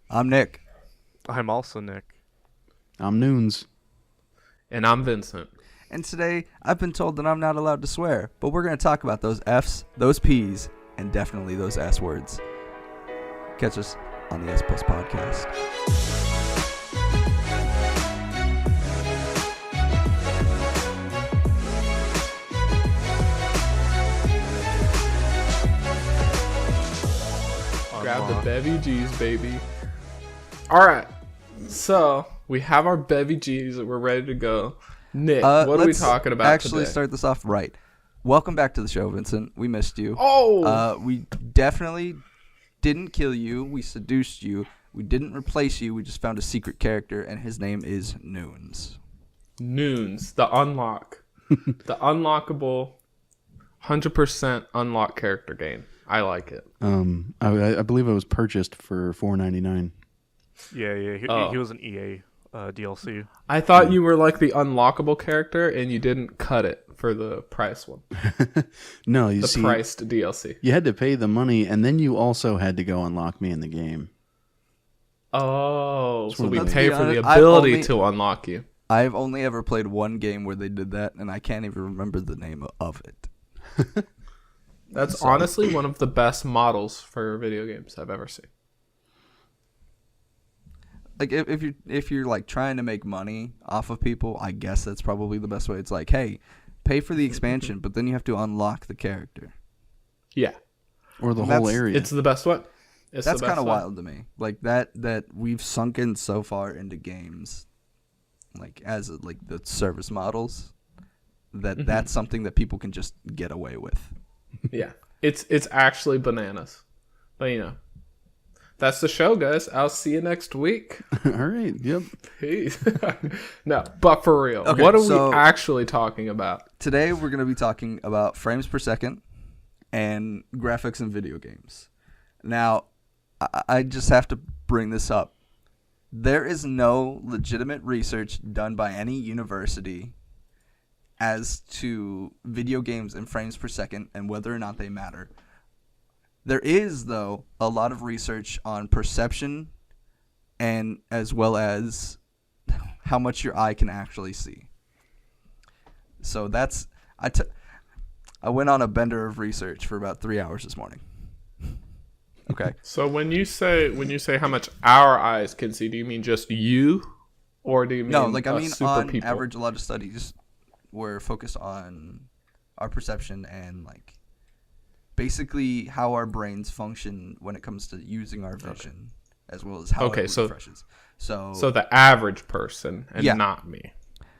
I'm Nick. I'm also Nick. I'm Noons. And I'm Vincent. And today, I've been told that I'm not allowed to swear, but we're going to talk about those F's, those P's, and definitely those S words. Catch us on the S Plus podcast. Grab the Bevy G's, baby. All right. So we have our Bevy G's that we're ready to go. Nick, what are we talking about actually today? start this off right. Welcome back to the show, Vincent. We missed you. Oh! We definitely didn't kill you. We seduced you. We didn't replace you. We just found a secret character, and his name is Noons. Noons, the unlock. The unlockable, 100% unlock character game. I like it. I believe it was purchased for $4.99. Yeah. He was an EA DLC. I thought you were like the unlockable character and you didn't cut it for the price one. No, you The see, priced DLC. you had to pay the money, and then you also had to go unlock me in the game. Oh, so we Let's pay be for the honest, I've ability only- to unlock you. I've only ever played one game where they did that, and I can't even remember the name of it. That's honestly one of the best models for video games I've ever seen. Like if you're like trying to make money off of people, I guess that's probably the best way. It's like, hey, pay for the expansion, but then you have to unlock the character. Yeah, Or the And whole that's- area. it's the best one. It's That's the kind best of one. wild to me. Like that we've sunken so far into games, like as like the service models, that that's something that people can just get away with. Yeah, it's actually bananas. But you know, that's the show, guys. I'll see you next week. All right, yep. Peace. No, but for real, Okay, what are so- we actually talking about? Today we're going to be talking about frames per second and graphics in video games. Now, I just have to bring this up. There is no legitimate research done by any university as to video games and frames per second and whether or not they matter. There is, though, a lot of research on perception and as well as how much your eye can actually see. So that's I went on a bender of research for about 3 hours this morning. Okay. So when you say how much our eyes can see, do you mean just you, or do you mean No, like I mean super on people? average, a lot of studies were focused on our perception and like basically how our brains function when it comes to using our vision, as well as how it so- refreshes. So So the average person, and Yeah. not me.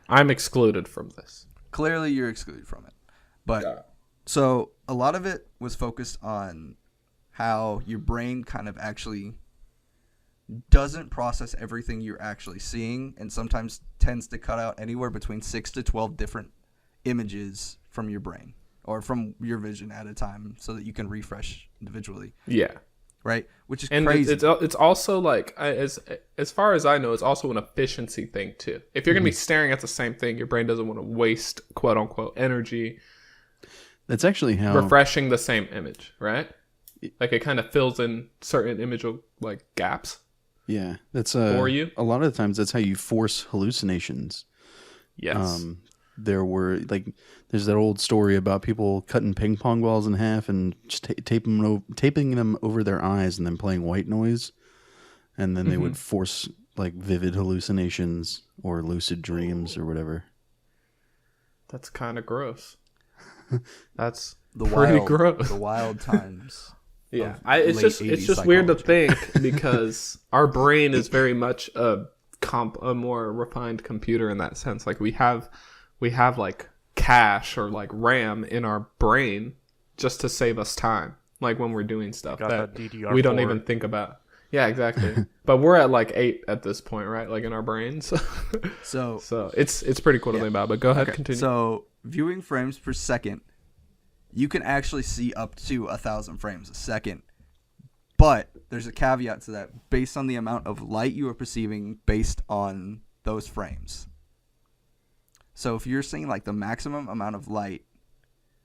I'm excluded from this. clearly you're excluded from it. But Yeah. so a lot of it was focused on how your brain kind of actually doesn't process everything you're actually seeing, and sometimes tends to cut out anywhere between 6 to 12 different images from your brain or from your vision at a time so that you can refresh individually, Yeah. right? Which is And crazy. it's also like as far as I know, it's also an efficiency thing too. If you're gonna be staring at the same thing, your brain doesn't want to waste quote unquote energy That's actually how. refreshing the same image, right? Like it kind of fills in certain image like gaps. Yeah, that's For you? A lot of the times, that's how you force hallucinations. Yes. There's that old story about people cutting ping pong balls in half and just taping them over their eyes and then playing white noise, and then they would force like vivid hallucinations or lucid dreams or whatever. That's kind of gross. That's the pretty wild, gross. the wild times. Yeah, of it's late just 80s weird to psychology. think because our brain is very much a more refined computer in that sense. Like we have like cache or like RAM in our brain just to save us time. Like when we're doing stuff Got that that DDR4. we don't even think about. Yeah, exactly. But we're at like 8 at this point, right? Like in our brains. So So it's pretty cool to think about. But go ahead, continue. So viewing frames per second, you can actually see up to 1,000 frames a second. But there's a caveat to that based on the amount of light you are perceiving based on those frames. So if you're seeing like the maximum amount of light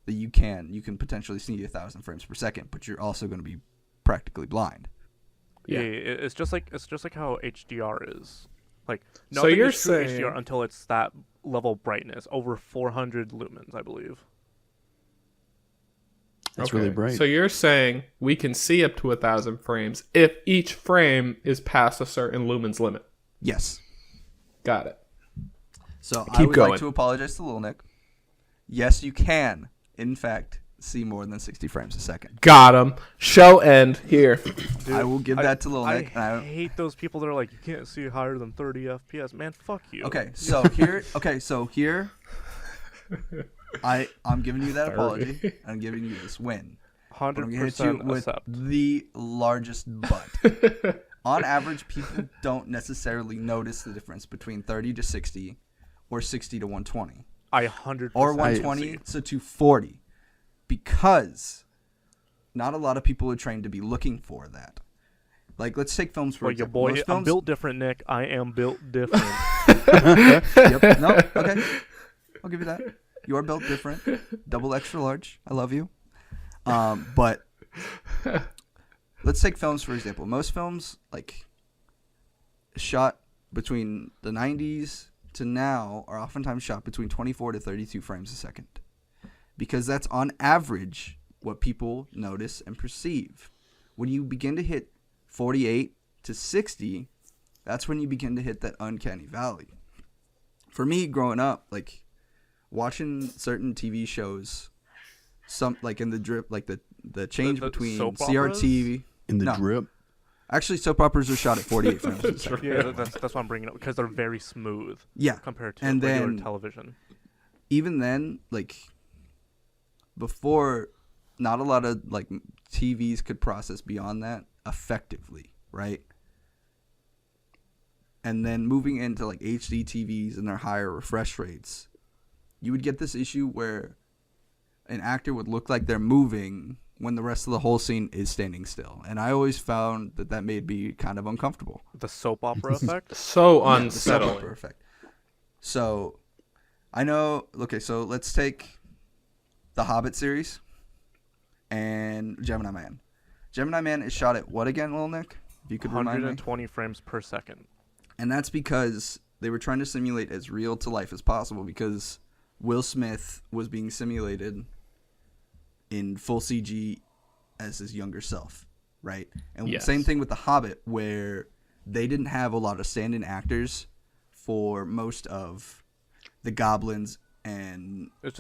that you can potentially see 1,000 frames per second, but you're also going to be practically blind. Yeah, it's just like how HDR is. Like So nothing you're is true saying HDR until it's that level of brightness, over 400 lumens, I believe. That's really bright. So you're saying we can see up to 1,000 frames if each frame is past a certain lumens limit. Yes. Got it. So I Keep would going. like to apologize to Lil Nick. Yes, you can, in fact, see more than 60 frames a second. Got him. Show end here. Dude, I will give that to Lil Nick. I hate those people that are like, you can't see higher than 30 FPS. Man, fuck you. Okay, so here, I'm giving you that apology. I'm giving you this win. But I'm gonna hit you 100% with accept. the largest but. On average, people don't necessarily notice the difference between 30 to 60 or 60 to 120. I 100% Or 120 to 240. Because not a lot of people are trained to be looking for that. Like, let's take films for Well, your example. boy, Most I'm films, built different, Nick. I am built different. Yep. No. Okay. I'll give you that. You are built different. Double extra large. I love you. But let's take films for example. Most films, like, shot between the 90s to now, are oftentimes shot between 24 to 32 frames a second, because that's on average what people notice and perceive. When you begin to hit 48 to 60, that's when you begin to hit that uncanny valley. For me, growing up, like, watching certain TV shows, some like in the drip, like the change The between soap operas? CRT. In the No. drip. Actually, soap operas are shot at 48 frames a second. Yeah, that's why I'm bringing it up, because they're very smooth Yeah. compared to And regular then- television. Even then, like, before, not a lot of, like, TVs could process beyond that effectively, right? And then moving into, like, HD TVs and their higher refresh rates, you would get this issue where an actor would look like they're moving when the rest of the whole scene is standing still. And I always found that made me kind of uncomfortable. The soap opera effect. So Yeah, the soap unsettling. opera effect. So, I know. Okay, so let's take the Hobbit series and Gemini Man. Gemini Man is shot at what again, Lil Nick? If you could remind me. 120 frames per second. And that's because they were trying to simulate as real to life as possible, because Will Smith was being simulated in full CG as his younger self, right? And Yes. same thing with The Hobbit, where they didn't have a lot of stand-in actors for most of the goblins, and It's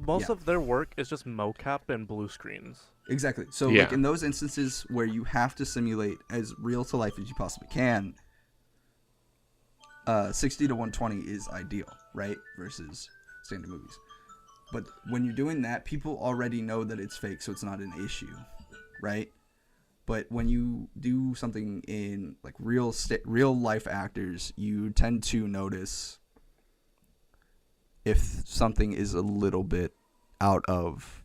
most Yeah. of their work is just mocap and blue screens. exactly. So Yeah. like in those instances where you have to simulate as real to life as you possibly can, 60 to 120 is ideal, right? Versus standard movies. But when you're doing that, people already know that it's fake, so it's not an issue, right? But when you do something in like real life actors, you tend to notice if something is a little bit out of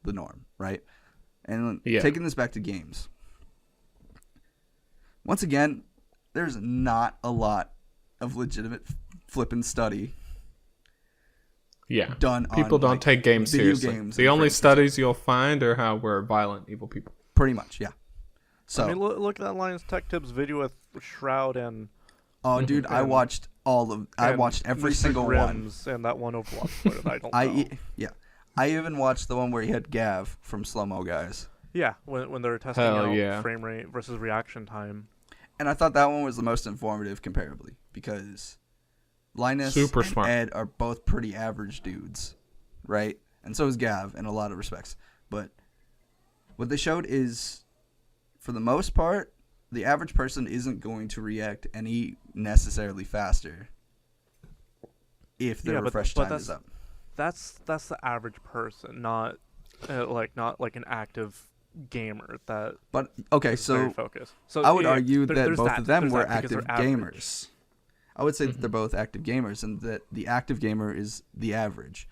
the norm, right? And Yeah. taking this back to games. Once again, there's not a lot of legitimate flippin' study Yeah. done People on, don't like, take games video seriously. games The and only frames. studies you'll find are how we're violent, evil people. Pretty much, yeah. So, I mean, look at that Lions Tech Tips video with Shroud and oh, dude, I and- watched and every Mr. single one. Grimm's and that one Overwatch player that I don't know. I even watched the one where he had Gav from Slow Mo Guys, Yeah, when they're testing Hell out yeah. frame rate versus reaction time. and I thought that one was the most informative comparably, because Linus Super and smart. Ed are both pretty average dudes, right? And so is Gav in a lot of respects. But what they showed is, for the most part, the average person isn't going to react any necessarily faster if their Yeah, but refresh time that's- is up. That's the average person, not like an active gamer that But okay, is very so focused. So I would yeah, argue that there's both of them there's were that because active they're average. gamers. I would say that they're both active gamers, and that the active gamer is the average,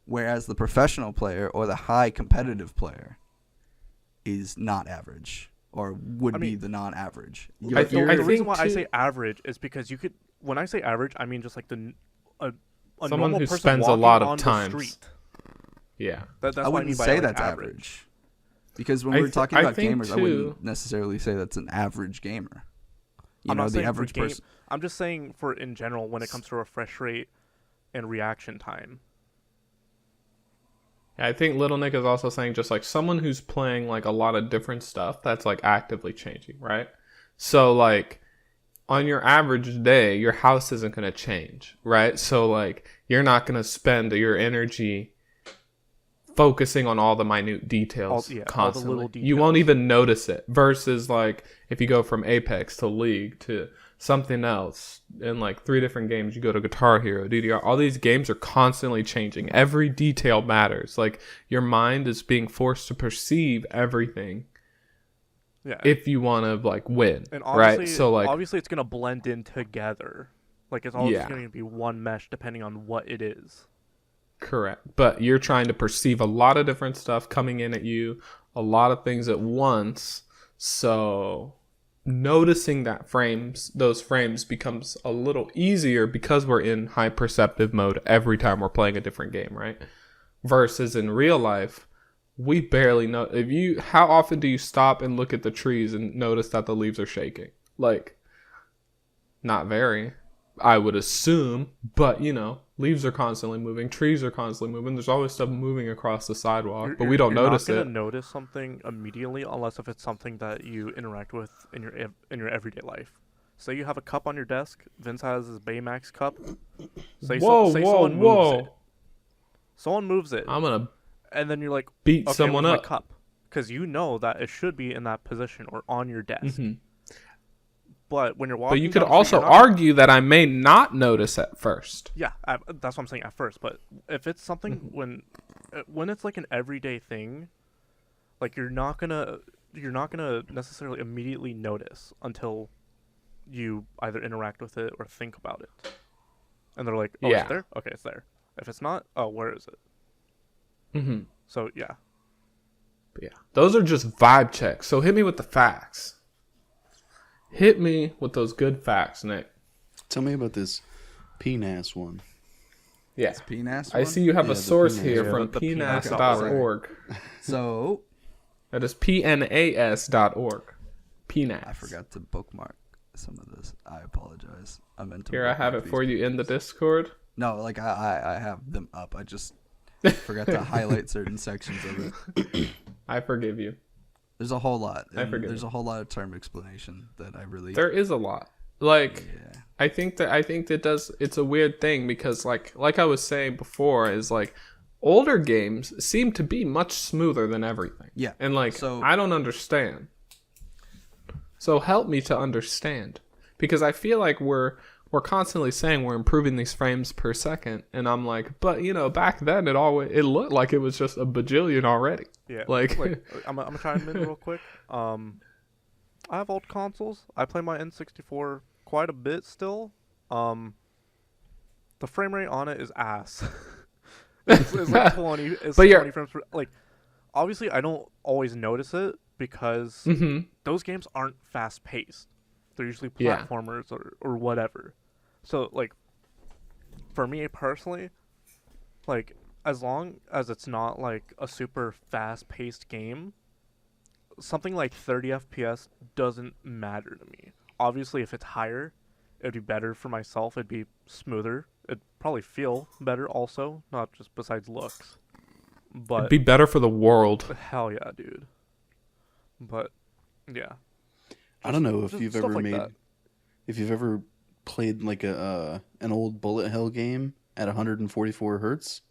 whereas the professional player or the high competitive player is not average, or would be mean, the non-average. I The reason think why I too- say average is because you could. When I say average, I mean just like a Someone normal who person spends a walking lot of on the times. street. Yeah. That's I what wouldn't mean by say like that's average. Because when we're talking I about think gamers, I too- wouldn't necessarily say that's an average gamer. You I'm know, not the saying for average person. I'm just saying for in general when it comes to refresh rate and reaction time. I think Little Nick is also saying just like someone who's playing like a lot of different stuff that's like actively changing, right? So like on your average day, your house isn't going to change, right? So like you're not going to spend your energy focusing on all the minute details All the constantly. little You won't details. even notice it versus like if you go from Apex to League to something else in like 3 different games, you go to Guitar Hero, DDR, all these games are constantly changing. Every detail matters. Like your mind is being forced to perceive everything Yeah. if you want to like win, and obviously, right? So like obviously it's gonna blend in together. Like it's all Yeah. just gonna be one mesh depending on what it is. correct, but you're trying to perceive a lot of different stuff coming in at you, a lot of things at once. So noticing those frames becomes a little easier because we're in high perceptive mode every time we're playing a different game, right? Versus in real life, we barely know. How often do you stop and look at the trees and notice that the leaves are shaking? Like, not very, I would assume, but leaves are constantly moving, trees are constantly moving. There's always stuff moving across the sidewalk, but we don't notice You're not it. gonna notice something immediately unless if it's something that you interact with in your everyday life. Say you have a cup on your desk. Vince has his Baymax cup. Say someone moves it. Someone moves it, I'm gonna and then you're like, beat okay, someone where's up. my cup? Because you know that it should be in that position or on your desk. Mhm. But when you're walking, But you could down the street, also you're not- argue that I may not notice at first. Yeah, that's what I'm saying at first. But if it's something when it's like an everyday thing, like you're not gonna necessarily immediately notice until you either interact with it or think about it. And they're like, oh, Yeah. it's there? Okay, it's there. If it's not, oh, where is it? Mm-hmm. So yeah. But yeah, those are just vibe checks. So hit me with the facts. Hit me with those good facts, Nick. Tell me about this PNAS one. Yeah. PNAS I one? see you have Yeah, a the source PNAS. here Yeah, from the pnas.org. So That is pnas.org. PNAS. I forgot to bookmark some of this. I apologize. I meant to. Here, I have bookmark it for these you in the pages. Discord. No, like I have them up. I just forgot to highlight certain sections of it. I forgive you. There's a whole lot. I and forget There's it. a whole lot of term explanation that I really. There is a lot. Like, Yeah. I think that it's a weird thing because like I was saying before is like older games seem to be much smoother than everything. Yeah. And like So- I don't understand. So help me to understand because I feel like we're constantly saying we're improving these frames per second and I'm like, but back then it looked like it was just a bajillion already. Yeah. Like I'm gonna chime in real quick. I have old consoles. I play my N64 quite a bit still. The frame rate on it is ass. it's like 20. It's But you're- 20 frames per. Like, obviously, I don't always notice it because those games aren't fast paced. They're usually Yeah. platformers or whatever. So like, for me personally, like as long as it's not like a super fast paced game, something like 30 FPS doesn't matter to me. Obviously, if it's higher, it'd be better for myself. It'd be smoother. It'd probably feel better also, not just besides looks. But it'd be better for the world. hell yeah, dude. But yeah, I don't know if just you've stuff ever like made, that. if you've ever played like an old bullet hell game at 144 hertz.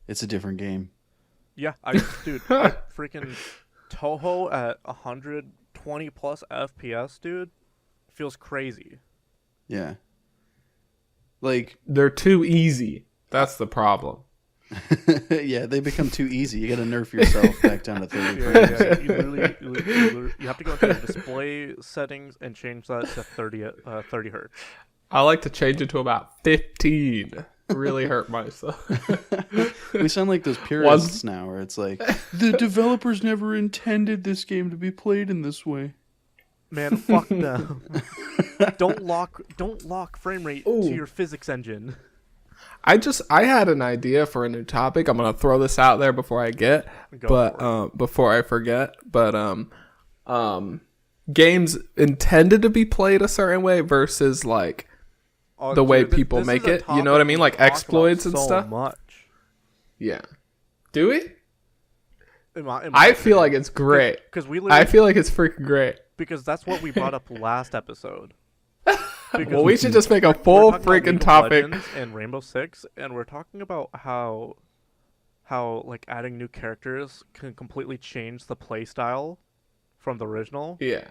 It's a different game. Yeah, dude, I freaking Toho at 120 plus FPS, dude, feels crazy. Yeah. Like, They're too easy. That's the problem. yeah, they become too easy. You got to nerf yourself back down to 30 Yeah, frames. yeah, you have to go into your display settings and change that to 30 hertz. I like to change it to about 15. Really hurt myself. We sound like those purists now, where it's like, the developers never intended this game to be played in this way. Man, fuck them. Don't lock frame rate Ooh. to your physics engine. I had an idea for a new topic. I'm gonna throw this out there before I forget. But games intended to be played a certain way versus like the way people this make is a it. You know what I topic mean? we Like talk about exploits and so stuff. Much. Yeah. Do we? In my I feel like it's great. Because we I literally, feel like it's freaking great. because that's what we brought up last episode. Well, we should just make a We're full talking about League freaking of topic. Legends and Rainbow Six, and we're talking about how like adding new characters can completely change the play style from the original. Yeah.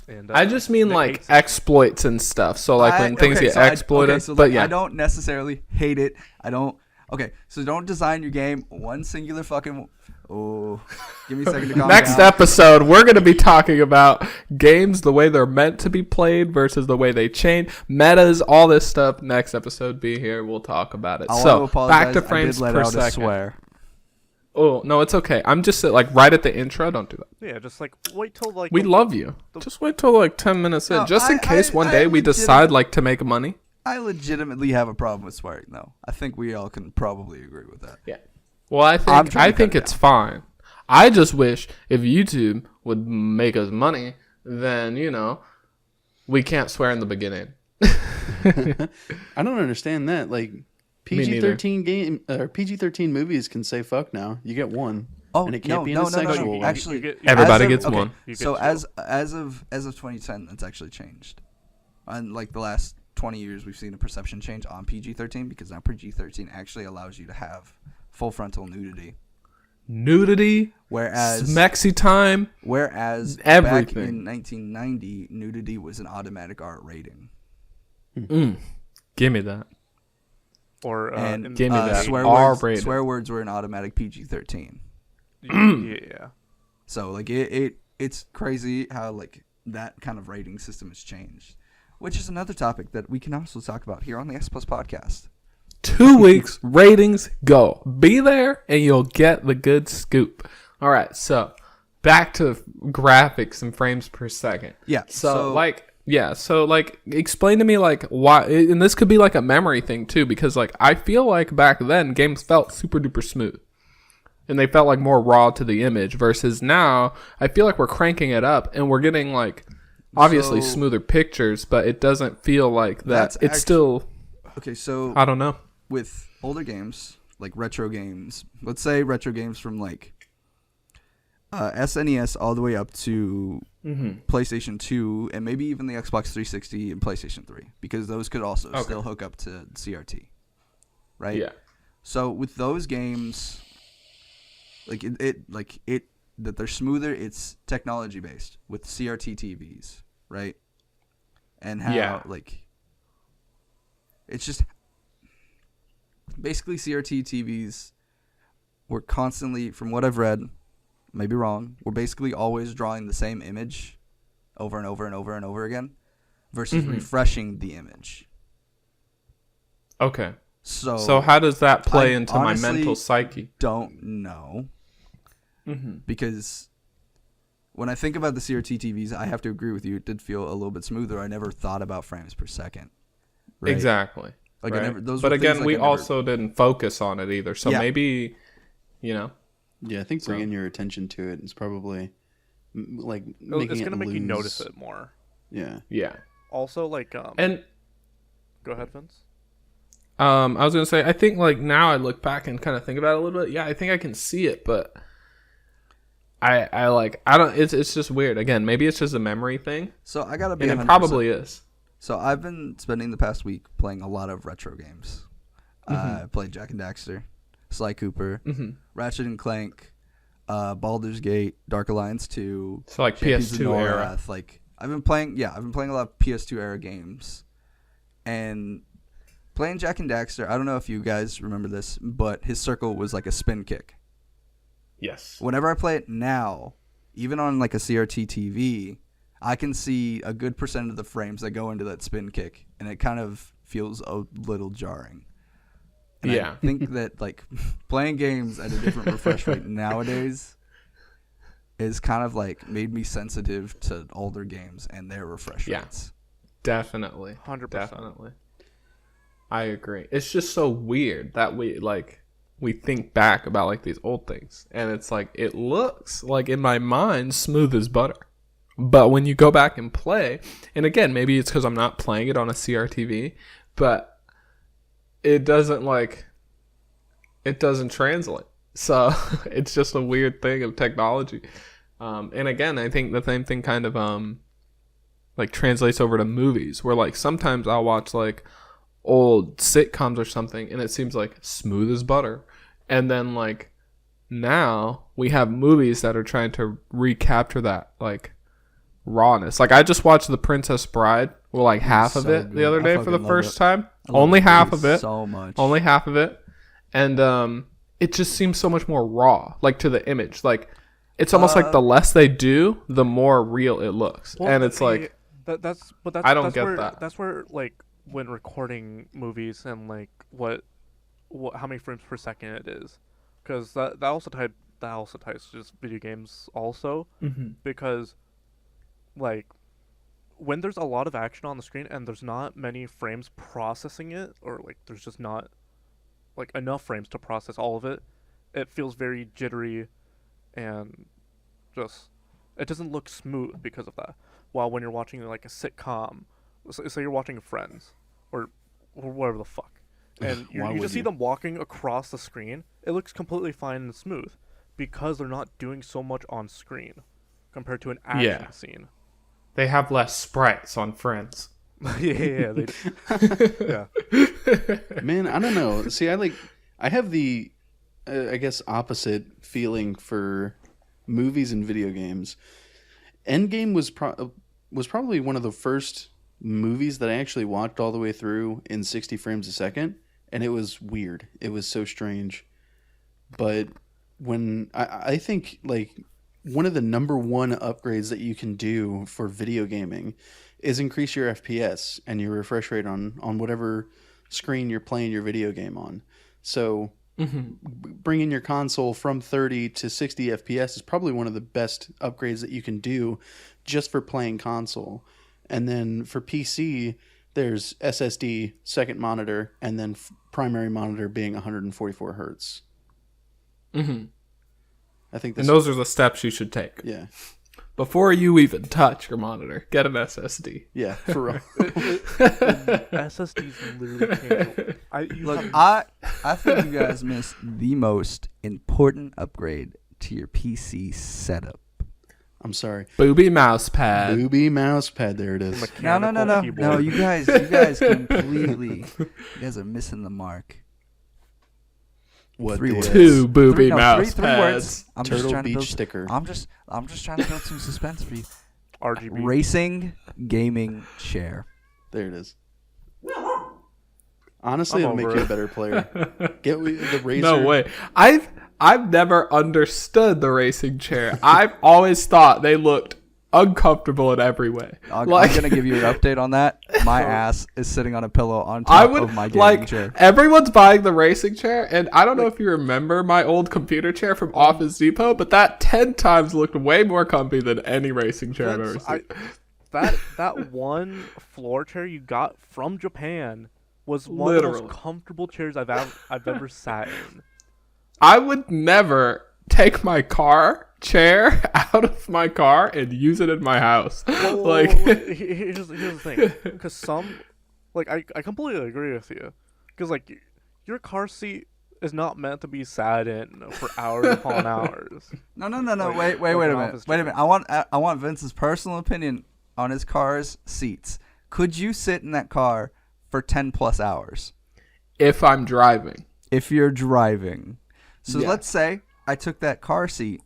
And I just mean Nick like hates it. exploits and stuff. So like when things get exploited. But yeah. I don't necessarily hate it. I don't. Okay, so don't design your game one singular fucking. Oh, give me a second to calm Next down. episode, we're going to be talking about games the way they're meant to be played versus the way they change, metas, all this stuff. Next episode, be here. We'll talk about it. I want So to apologize. back to frames I did let per out a second. swear. Oh no, it's okay. I'm just like right at the intro. Don't do that. Yeah, just like wait till like We love you. Just wait till like 10 minutes in, No, just in case one I day we decide like to make money. I legitimately have a problem with swearing, though. I think we all can probably agree with that. Yeah. Well, I I'm think trying to cut it it's fine. I just wish if YouTube would make us money, then we can't swear in the beginning. I don't understand that. Like PG-13 game or PG-13 movies can say fuck now. You get one. Oh, and it can't no, be in no, a no, no, sexual no. way. Actually, Everybody as of- gets okay, one. You get So two. as of 2010, it's actually changed. On like the last 20 years, we've seen a perception change on PG-13 because now PG-13 actually allows you to have full frontal nudity. Nudity, Whereas smexy time. back everything. in 1990, nudity was an automatic R rating. Give me that. or And give me that. swear R-rated. swear words were an automatic PG-13. yeah. So like it's crazy how like that kind of rating system has changed, which is another topic that we can also talk about here on the S Plus podcast. 2 weeks, ratings, go. Be there and you'll get the good scoop. All right, so back to graphics and frames per second. Yeah. So explain to me like why, and this could be like a memory thing too, because like I feel like back then games felt super duper smooth. And they felt like more raw to the image versus now I feel like we're cranking it up and we're getting like obviously So- smoother pictures, but it doesn't feel like that. That's It's still, Okay, so I don't know. with older games, like retro games, let's say retro games from like SNES all the way up to PlayStation 2 and maybe even the Xbox 360 and PlayStation 3, because those could also still hook up to CRT, right? Yeah. So with those games, like it that they're smoother, it's technology based with CRT TVs, right? And how like it's just basically CRT TVs were constantly, from what I've read, maybe wrong, we're basically always drawing the same image over and over and over and over again versus refreshing the image. Okay. So So how does that play I into my honestly mental psyche? don't know. Because when I think about the CRT TVs, I have to agree with you. It did feel a little bit smoother. I never thought about frames per second. Right? Exactly. Like right? I never. Those but were things again, like we I never- also didn't focus on it either. So Yeah. maybe, Yeah, I think bringing your attention to it is probably like making It's it gonna make you lose- notice it more. Yeah. yeah. Also, like And go ahead, Vince. I was gonna say, I think like now I look back and kind of think about it a little bit. Yeah, I think I can see it, but I don't. It's just weird. Again, maybe it's just a memory thing, So I gotta be. and it 100%. probably is. So I've been spending the past week playing a lot of retro games. I played Jack and Daxter, Sly Cooper, Ratchet and Clank, Baldur's Gate, Dark Alliance 2. So like Champions of PS2 era. Norath. Like I've been playing a lot of PS2 era games, and playing Jack and Daxter. I don't know if you guys remember this, but his circle was like a spin kick. Yes. Whenever I play it now, even on like a CRT TV, I can see a good percent of the frames that go into that spin kick, and it kind of feels a little jarring. And Yeah. I think that like playing games at a different refresh rate nowadays is kind of like made me sensitive to older games and their refresh Yeah. rates. Definitely. 100%. Definitely. I agree. It's just so weird that we think back about like these old things, and it's like it looks like in my mind smooth as butter. But when you go back and play, and again, maybe it's because I'm not playing it on a CRTV, but it doesn't translate. So it's just a weird thing of technology. And again, I think the same thing kind of like translates over to movies, where like sometimes I'll watch like old sitcoms or something, and it seems like smooth as butter, and then like now we have movies that are trying to recapture that like rawness. Like I just watched The Princess Bride, well, like half of it the other day for the first time. Only half of it. So much. Only half of it, and it just seems so much more raw, like to the image. Like it's almost like the less they do, the more real it looks, Well, and it's like that's I don't that's get where, that. That's where like when recording movies and like what how many frames per second it is, because that also ties to just video games also, because like when there's a lot of action on the screen and there's not many frames processing it, or like there's just not like enough frames to process all of it, it feels very jittery and just it doesn't look smooth because of that. While when you're watching like a sitcom, so you're watching Friends or whatever the fuck, and you just see them walking across the screen, it looks completely fine and smooth because they're not doing so much on screen compared to an action scene. They have less sprites on Friends. yeah. Man, I don't know. See, I have the, I guess, opposite feeling for movies and video games. Endgame was probably one of the first movies that I actually watched all the way through in 60 frames a second, and it was weird. It was so strange. But when I think like one of the number one upgrades that you can do for video gaming is increase your FPS and your refresh rate on whatever screen you're playing your video game on. So bringing your console from 30 to 60 FPS is probably one of the best upgrades that you can do just for playing console. And then for PC, there's SSD, second monitor, and then primary monitor being 144 hertz. I think and those are the steps you should take. Yeah. Before you even touch your monitor, get an SSD. Yeah, for real. SSDs literally I think you guys missed the most important upgrade to your PC setup. I'm sorry. Booby mouse pad. Booby mouse pad. There it is. No, you guys completely. You guys are missing the mark. What? Three words. Two booby mouse three pads. words. I'm just Turtle trying to Beach build. sticker. I'm just trying to build some suspense for you. RGB. Racing gaming chair. There it is. Honestly, I'm it'll make over you a it. better player. Get the Razer. No way. I've never understood the racing chair. I've always thought they looked uncomfortable in every way. I'm gonna give you an update on that. My ass is sitting on a pillow on top I would of my gaming chair. everyone's buying the racing chair, and I don't know if you remember my old computer chair from Office Depot, but that 10 times looked way more comfy than any racing chair I've ever seen. That one floor chair you got from Japan was one of the Literally. most comfortable chairs I've ever sat in. I would never take my car chair out of my car and use it in my house. Like here's the thing, because some, like I completely agree with you, because like your car seat is not meant to be sat in for hours upon hours. No. Like, Wait a like an minute. office Wait a chair. minute. I want Vince's personal opinion on his car's seats. Could you sit in that car for 10 plus hours if I'm driving. if you're driving? So Yeah. let's say I took that car seat,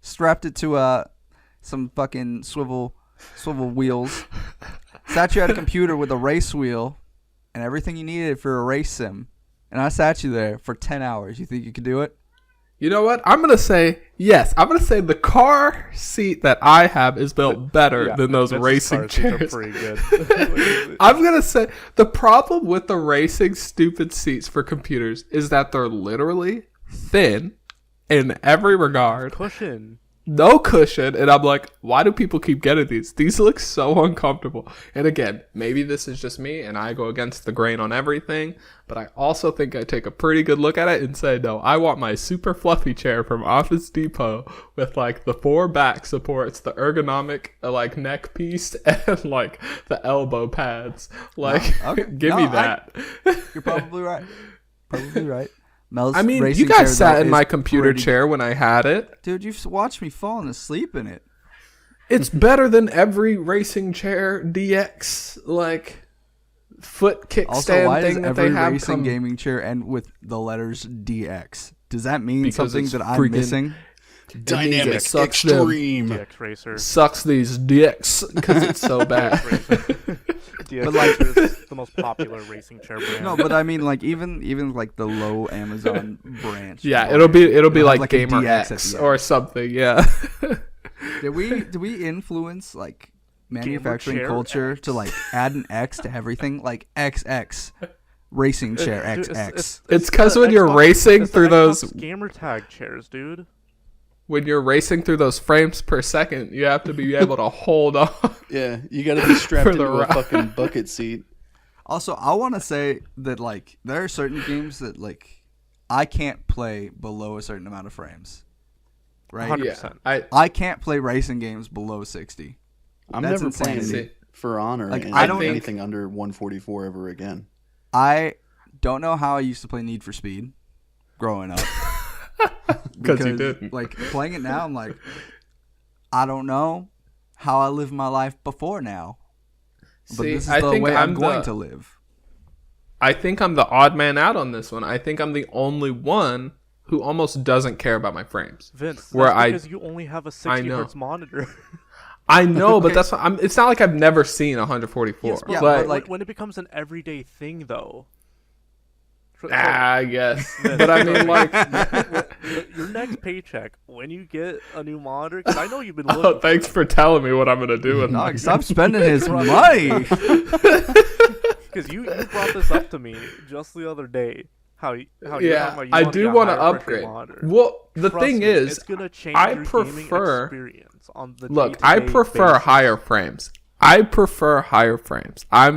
strapped it to some fucking swivel wheels, sat you at a computer with a race wheel and everything you needed for a race sim, and I sat you there for 10 hours. You think you could do it? You know what? I'm going to say yes. I'm going to say the car seat that I have is built better than those Vince's racing car seats are chairs. pretty good. I'm going to say the problem with the racing stupid seats for computers is that they're literally thin in every regard. Cushion. no cushion, and I'm like, why do people keep getting these? These look so uncomfortable. And again, maybe this is just me and I go against the grain on everything, but I also think I take a pretty good look at it and say, no, I want my super fluffy chair from Office Depot with like the 4 back supports, the ergonomic like neck piece, and like the elbow pads. Like, give me that. You're probably right. Probably right. Mel's I mean, racing you guys chair, sat though, in my is computer pretty- chair when I had it. Dude, you've watched me falling asleep in it. It's better than every racing chair DX like foot Also, kickstand why does thing that every they have racing come gaming chair end with the letters DX? Does that mean Because something it's that I'm freaking- missing? Dynamic sucks them. extreme. DX Racer. sucks these dicks because it's so bad. DX But, like- Racer is the most popular racing chair brand. No, but I mean, like even like the low Amazon branch. Yeah, it'll be It'll like, have, like, a Gamer DX at X the or end. something. Yeah. Did we influence like manufacturing chair culture X. to like add an X to everything, like XX racing chair Dude, XX? It's because the when you're Xbox- racing it's the through those Xbox gamer tag chairs, dude. when you're racing through those frames per second, you have to be able to hold on. Yeah, you got to be strapped For the into a ride. fucking bucket seat. Also, I want to say that like there are certain games that like I can't play below a certain amount of frames. Right? 100%. I can't play racing games below 60. I'm That's never playing insanity. For Honor Like, and I don't anything under 144 ever again. I don't know how I used to play Need for Speed growing up. 'Cause you didn't. Like playing it now, I'm like, I don't know how I lived my life before now. But See, this is I the think way I'm I'm going the- to live. I think I'm the odd man out on this one. I think I'm the only one who almost doesn't care about my frames. Vince, Where that's I- because you only have a I 60 know. hertz monitor. I know, but Okay. that's what it's not like I've never seen 144. Yes, Yeah, but but, like- when it becomes an everyday thing, though. I guess. But I mean, like, Your next paycheck, when you get a new monitor, because I know you've been oh, looking. thanks for telling me what I'm gonna do with Dog, mine. stop spending his money. Because you brought this up to me just the other day. How you're talking Yeah, about you I want do want to upgrade. Monitor. Well, the Trust thing me, is, it's gonna change I your prefer- gaming experience on the look, I day-to-day prefer basis. higher frames. I prefer higher frames. I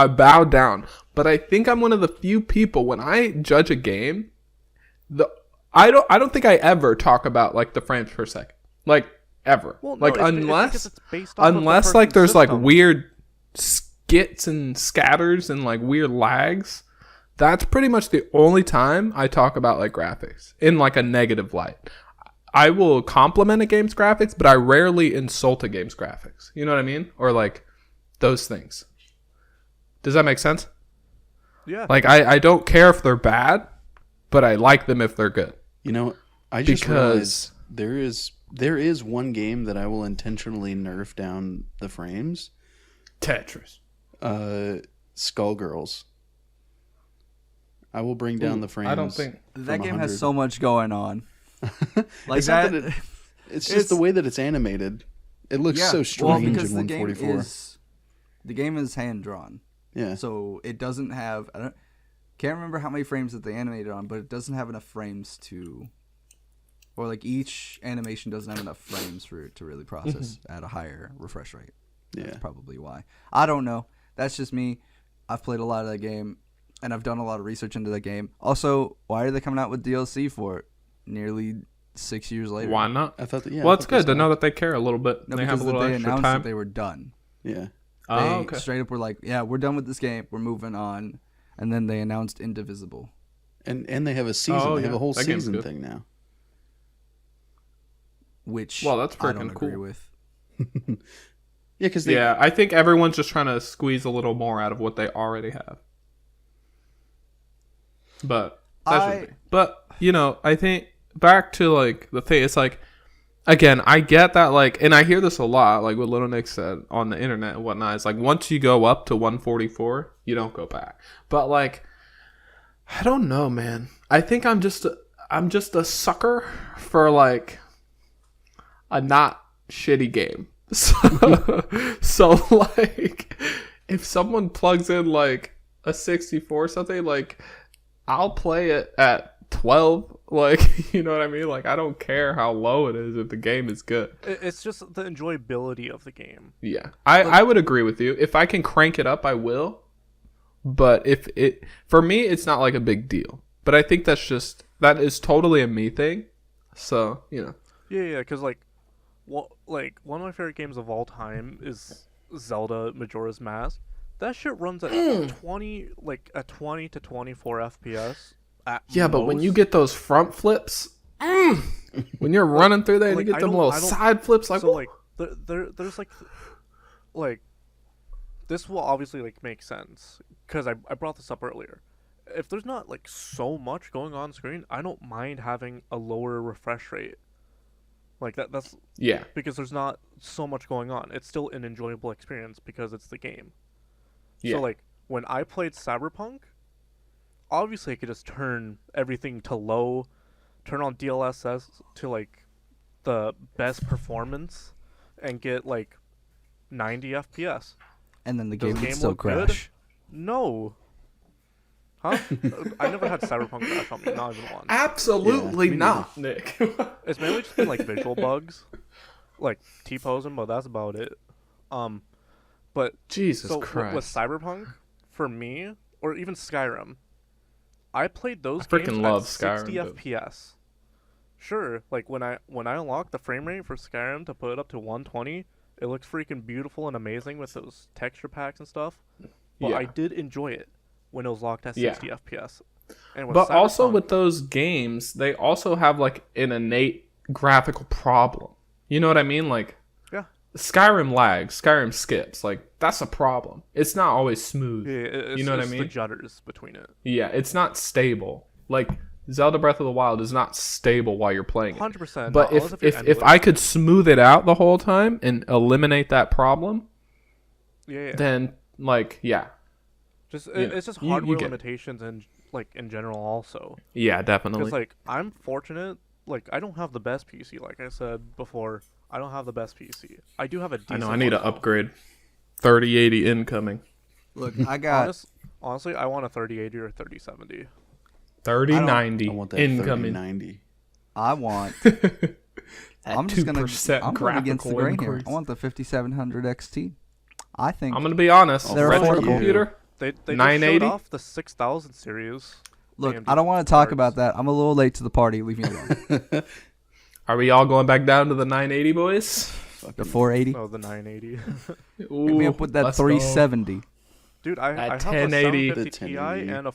bow down. But I think I'm one of the few people when I judge a game, I don't think I ever talk about like the frames per second. Like ever. Well, no, like it's because unless it's based off of the unless like person's there's like system. weird skits and scatters and like weird lags. That's pretty much the only time I talk about like graphics in like a negative light. I will compliment a game's graphics, but I rarely insult a game's graphics. You know what I mean? Or like those things. Does that make sense? Yeah. Like I don't care if they're bad, but I like them if they're good. You know, I just Because- realized there is one game that I will intentionally nerf down the frames. Tetris. Skullgirls. I will bring down the frames. I don't think That from game has 100. so much going on. Like It's not that. It's just the way that it's animated. It looks so strange because in the game 144. the game is hand drawn, Yeah. so it doesn't have. Can't remember how many frames that they animated on, but it doesn't have enough frames to, or like each animation doesn't have enough frames for it to really process at a higher refresh rate. Yeah. That's probably why. I don't know. That's just me. I've played a lot of that game, and I've done a lot of research into the game. Also, why are they coming out with DLC for it nearly 6 years later? why not. I thought that. Yeah. Well, I it's thought good to they know that they care a little bit. No, They have because a little they extra announced time. that they were done. Yeah. They Oh, okay. straight up were like, yeah, we're done with this game. We're moving on. And then they announced Indivisible. And they have a season. Oh, they have yeah. a whole That game's season good. thing now. Which Well, that's I don't freaking agree cool. with. Yeah, because they. Yeah, I think everyone's just trying to squeeze a little more out of what they already have. But that's just me. But you know, I think back to like the thing. It's like again, I get that like, and I hear this a lot. Like what Little Nick said on the internet and whatnot. It's like once you go up to 144, you don't go back. But like, I don't know, man. I think I'm just a sucker for like a not shitty game. So like if someone plugs in like a 64 or something, like I'll play it at 12. Like, you know what I mean? Like, I don't care how low it is if the game is good. It's just the enjoyability of the game. Yeah, I would agree with you. If I can crank it up, I will. But for me, it's not like a big deal. But I think that is totally a me thing. So, you know. Yeah, because like one of my favorite games of all time is Zelda Majora's Mask. That shit runs at 20 to 24 FPS. Yeah, but when you get those front flips, when you're running through there and like, you get them I little don't- side flips, like, so like there's like this will obviously like make sense because I brought this up earlier. If there's not like so much going on screen, I don't mind having a lower refresh rate. Like that's yeah, because there's not so much going on. It's still an enjoyable experience because it's the game. yeah, So like when I played Cyberpunk, obviously I could just turn everything to low, turn on DLSS to like the best performance, and get like 90 FPS. And then the Does game the would game still look good? crash. No. Huh? I never had Cyberpunk crash on me, not even once. absolutely me not, Nick. It's mainly just been like visual bugs, like T-posing, but that's about it. But Jesus so Christ. with Cyberpunk, for me, or even Skyrim, I played those I freaking games love at 60 Skyrim, dude. FPS. Sure, like when I unlocked the frame rate for Skyrim to put it up to 120, it looks freaking beautiful and amazing with those texture packs and stuff. But Yeah. I did enjoy it when it was locked at Yeah. 60 FPS. And with But also Cyberpunk- with those games, they also have like an innate graphical problem. You know what I mean? Like, yeah, Skyrim lags, Skyrim skips. Like, that's a problem. It's not always smooth. yeah, it's, you know what I it's mean? the judders between it. Yeah, it's not stable. Like, Zelda Breath of the Wild is not stable while you're playing it. 100%. But not unless you're if I could smooth it out the whole time and eliminate that problem, yeah. then like yeah, Just know, it's just you hardware get it. limitations and like in general also. yeah, definitely. Because like I'm fortunate, like I don't have the best PC. Like I said before, I don't have the best PC. I do have a I decent. know I need to one, though. upgrade. 3080 incoming. Look, I got Honestly, I want a 3080 or 3070. 3090 I want that incoming. 3090. I want At I'm just gonna 2% I'm going against the graphical grain here. increase. I want the 5700 XT. I think I'm gonna be honest. They're retro affordable. computer. They just 980? showed off the 6000 series. look, AMD I don't want to talk cards. about that. I'm a little late to the party. Leave me alone. Are we all going back down to the 980, boys? The 480. Oh, the 980. Hit me up with that let's go. 370. Dude, I have a 1080. 750 The Ti 1080. and a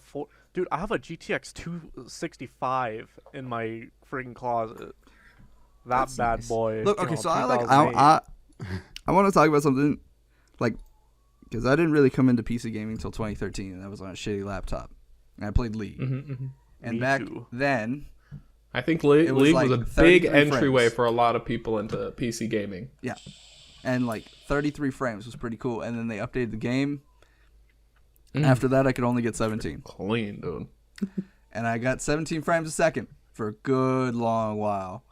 Dude, I have a GTX 265 in my freaking closet. That That's bad nice. boy. Look, you okay, know, so I 2008. I want to talk about something like because I didn't really come into PC gaming until 2013, and that was on a shitty laptop. And I played League, Mm-hmm. and Me back too. then, I think It was League like was a big 33 entryway frames. for a lot of people into PC gaming. yeah, and like 33 frames was pretty cool. And then they updated the game. After that, I could only get 17, Clean, dude. and I got 17 frames a second for a good long while.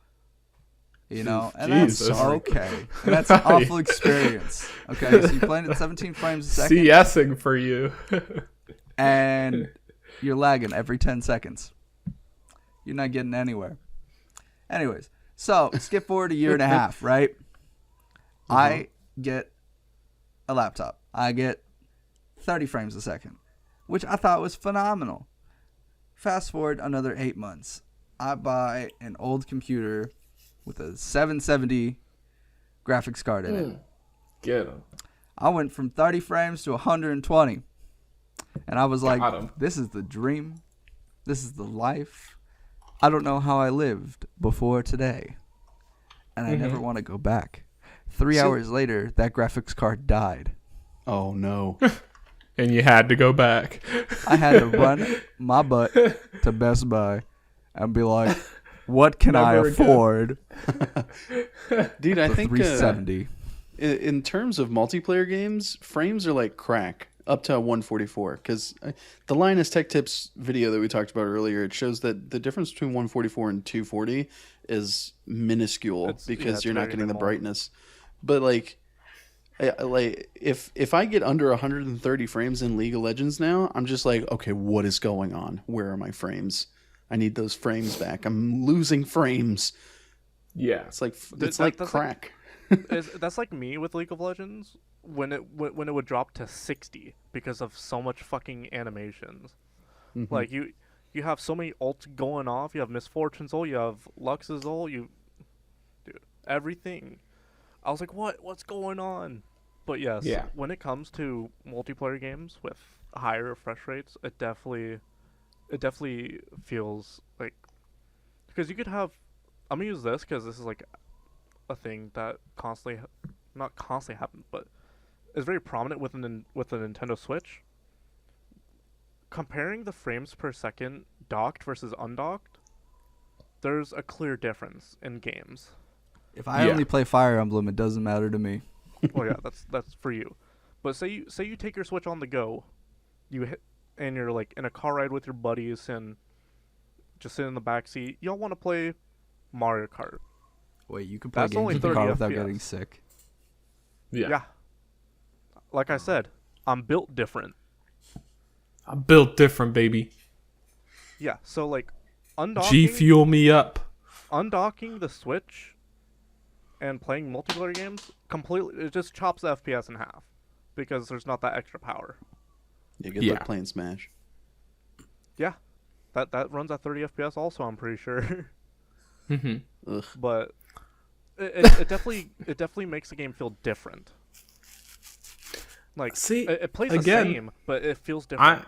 You know, and Jesus. that's okay. And that's an awful experience. Okay, so you're playing at 17 frames a second. CSing for you. And you're lagging every 10 seconds. You're not getting anywhere. Anyways, so skip forward a year and a half, right? I get a laptop. I get 30 frames a second, which I thought was phenomenal. Fast forward another 8 months. I buy an old computer with a 770 graphics card in it. Get him. I went from 30 frames to 120. And I was like, Got 'em. this is the dream. This is the life. I don't know how I lived before today. And I never want to go back. 3 hours later, that graphics card died. Oh no. And you had to go back. I had to run my butt to Best Buy and be like, what can I Never again. afford Dude, I for think 370? in terms of multiplayer games, frames are like crack up to 144 because the Linus Tech Tips video that we talked about earlier, it shows that the difference between 144 and 240 is minuscule It's because you're not very getting the minimal. brightness. But like if I get under 130 frames in League of Legends now, I'm just like, okay, what is going on? Where are my frames? I need those frames back. I'm losing frames. Yeah. It's like That's crack. That's like me with League of Legends when it would drop to 60 because of so much fucking animations. Mm-hmm. Like you have so many ults going off. You have Misfortune's ult. You have Lux's ult. Dude, everything. I was like, what's going on? But yes, Yeah. when it comes to multiplayer games with higher refresh rates, it definitely feels like, because you could have. I'm gonna use this because this is like a thing that not constantly happens, but is very prominent with the Nintendo Switch. Comparing the frames per second docked versus undocked, there's a clear difference in games. If I only play Fire Emblem, it doesn't matter to me. Well, yeah, that's for you. But say you take your Switch on the go, and you're like in a car ride with your buddies and just sit in the back seat. Y'all want to play Mario Kart? Wait, you can play That's only games in the 30 car without FPS. getting sick. Yeah. Like I said, I'm built different. I'm built different, baby. Yeah. So like, G fuel me up. undocking the Switch and playing multiplayer games completely, it just chops the FPS in half because there's not that extra power. You get like playing Smash. Yeah, that runs at 30 FPS also, I'm pretty sure. Ugh. But it definitely makes the game feel different. Like, See, it plays again, the same, but it feels different.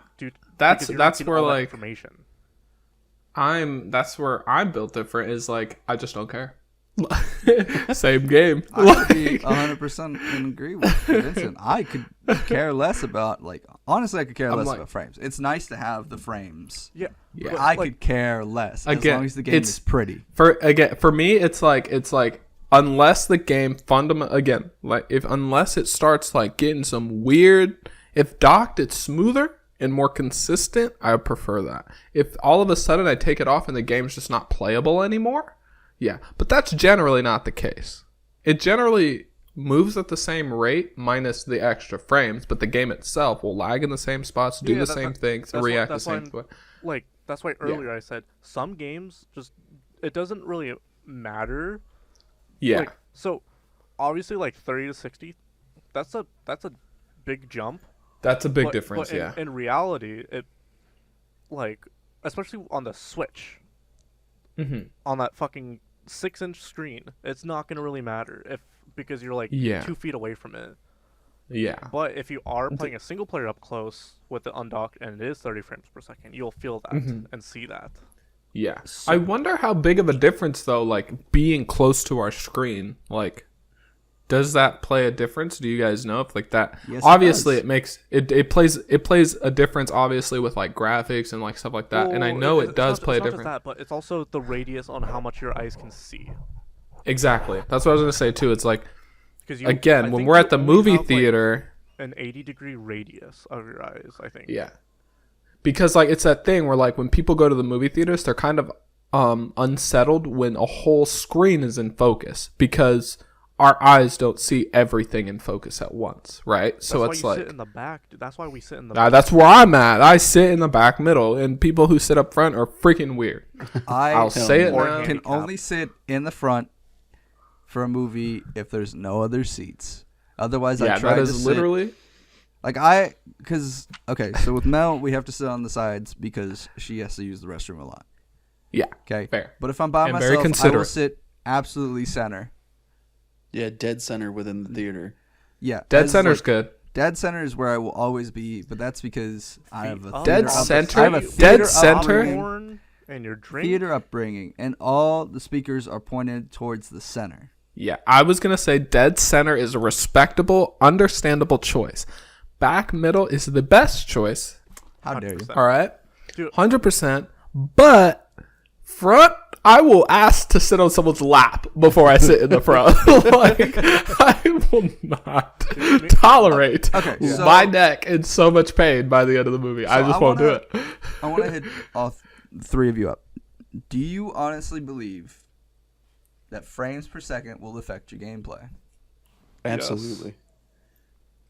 That's because you're that's getting where all that like information. that's where I'm built different. Is like I just don't care. Same game. I would be 100% agree with Vincent. I could care less about, honestly, I could care less about frames. It's nice to have the frames. Yeah. But I could care less as long as the game is pretty. For me, it's like unless the game unless it starts like getting some weird, if docked it's smoother and more consistent, I would prefer that. If all of a sudden I take it off and the game's just not playable anymore, yeah, but that's generally not the case. It generally moves at the same rate minus the extra frames, but the game itself will lag in the same spots, do the same things, react the same way. Like, that's why earlier I said some games just, it doesn't really matter. Yeah. Like, so obviously like 30 to 60, that's a big jump. That's a big difference, but in reality, it, like, especially on the Switch, on that fucking 6-inch screen, it's not gonna really matter because you're like 2 feet away from it. Yeah. But if you are playing a single player up close with the undocked and it is 30 frames per second, you'll feel that and see that. Yeah. I wonder how big of a difference though, like being close to our screen, like does that play a difference? Do you guys know if like that? Yes, obviously, it makes it plays a difference. Obviously, with like graphics and like stuff like that. And I know it does play a difference. That, but it's also the radius on how much your eyes can see. Exactly. That's what I was gonna say too. It's like I when we're at the movie theater, an 80-degree radius of your eyes, I think. Yeah. Because like it's that thing where like when people go to the movie theaters, they're kind of unsettled when a whole screen is in focus because our eyes don't see everything in focus at once, right? So it's like sit in the back. That's why we sit in the back. That's where I'm at. I sit in the back middle, and people who sit up front are freaking weird. I'll say it now. Can only sit in the front for a movie if there's no other seats. Otherwise, I try to sit. Literally. So with Mel, we have to sit on the sides because she has to use the restroom a lot. Yeah. Okay. Fair. But if I'm by And very myself, I will considerate. sit absolutely center. Yeah, dead center within the theater. Yeah. Dead center's good. Dead center is where I will always be, but that's because I have a Dead theater center? I have a Dead theater center? upbringing, and your drink. theater upbringing, and all the speakers are pointed towards the center. Yeah, I was going to say dead center is a respectable, understandable choice. Back middle is the best choice. How dare you? 100%. All right? Dude. 100%. But front, I will ask to sit on someone's lap before I sit in the front. Like, I will not tolerate my neck in so much pain by the end of the movie. I just won't do it. I want to hit all three of you up. Do you honestly believe that frames per second will affect your gameplay? Absolutely.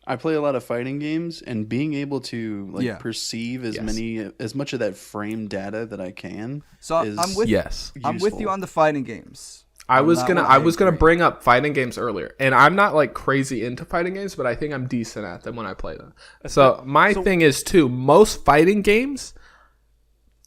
I play a lot of fighting games, and being able to perceive as much of that frame data that I can. So is I'm with I'm with you on the fighting games. I was gonna bring up fighting games earlier, and I'm not like crazy into fighting games, but I think I'm decent at them when I play them. So my thing is too, most fighting games.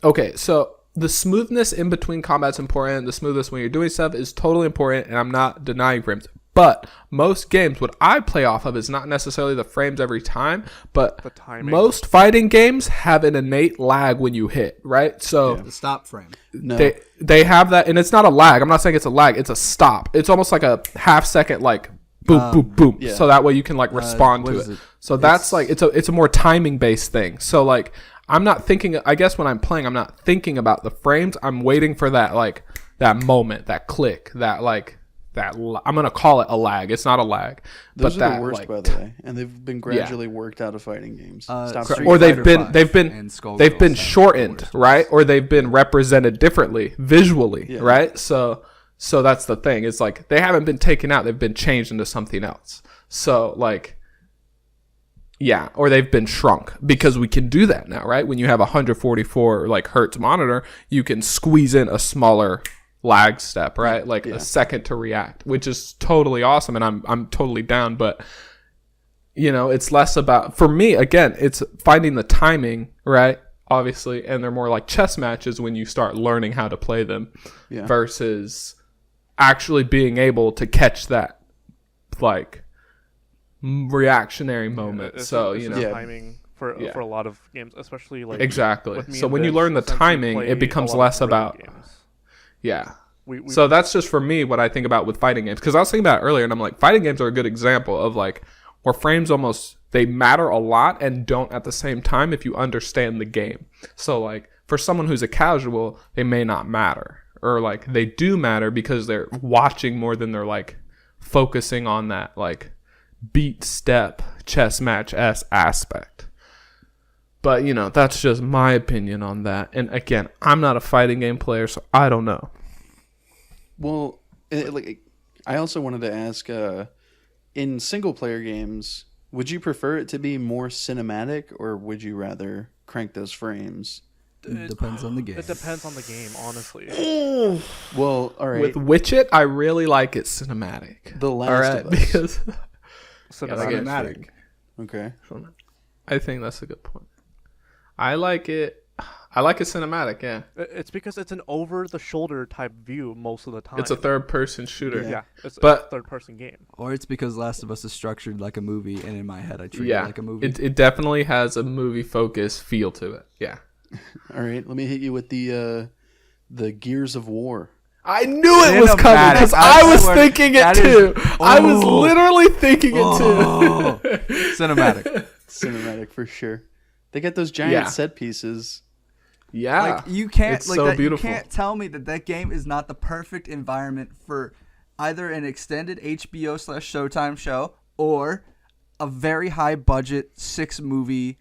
Okay, so the smoothness in between combat's important. The smoothness when you're doing stuff is totally important, and I'm not denying frames. But most games, what I play off of is not necessarily the frames every time, but The timing. most fighting games have an innate lag when you hit, right? So The stop frame. no. they have that, and it's not a lag. I'm not saying it's a lag. It's a stop. It's almost like a half second, like boom, boom, boom. yeah. So that way you can like respond what to is it. it? So that's like it's a more timing based thing. So like I'm not thinking. I guess when I'm playing, I'm not thinking about the frames. I'm waiting for that like that moment, that click, that like. I'm gonna call it a lag. It's not a lag. Those but are that, the worst, like, by the way, and they've been gradually worked out of fighting games. Street or they've Fighter been 5 they've been and Skullgirls they've been have the shortened, worst. right? Or they've been represented differently visually, Yeah. right? So that's the thing. It's like they haven't been taken out; they've been changed into something else. So like, yeah, or they've been shrunk because we can do that now, right? When you have a 144 like hertz monitor, you can squeeze in a smaller lag step, right? Like a second to react, which is totally awesome, and I'm totally down. But you know, it's less about, for me again, it's finding the timing, right? Obviously, and they're more like chess matches when you start learning how to play them, versus actually being able to catch that like reactionary moment. It's so just you know, timing for a lot of games, especially like exactly. with me So and when you Vince, learn the since we timing, play it becomes a lot of less rhythm about. games. Yeah. We So that's just for me what I think about with fighting games. Because I was thinking about it earlier, and I'm like, fighting games are a good example of like where frames almost they matter a lot and don't at the same time if you understand the game. So like for someone who's a casual, they may not matter, or like they do matter because they're watching more than they're like focusing on that like beat step chess match aspect. But, you know, that's just my opinion on that. And again, I'm not a fighting game player, so I don't know. Well, I also wanted to ask, in single-player games, would you prefer it to be more cinematic, or would you rather crank those frames? It depends on the game. It depends on the game, honestly. Well, all right. With Witcher, I really like it cinematic. The Last all right, of Us. because Cinematic. Okay. I think that's a good point. I like it cinematic, yeah. It's because it's an over-the-shoulder type view most of the time. It's a third-person shooter. Yeah, it's a But- third-person game. Or it's because Last of Us is structured like a movie, and in my head I treat it Yeah, like a movie. it definitely has a movie focus feel to it. Yeah, All right. Let me hit you with the Gears of War. I knew it was coming because I was thinking it too. I was literally thinking it too. Cinematic. Cinematic for sure. They got those giant set pieces. Yeah, Like you can't it's like so that, beautiful. you can't tell me that game is not the perfect environment for either an extended HBO/Showtime show or a very high budget 6-movie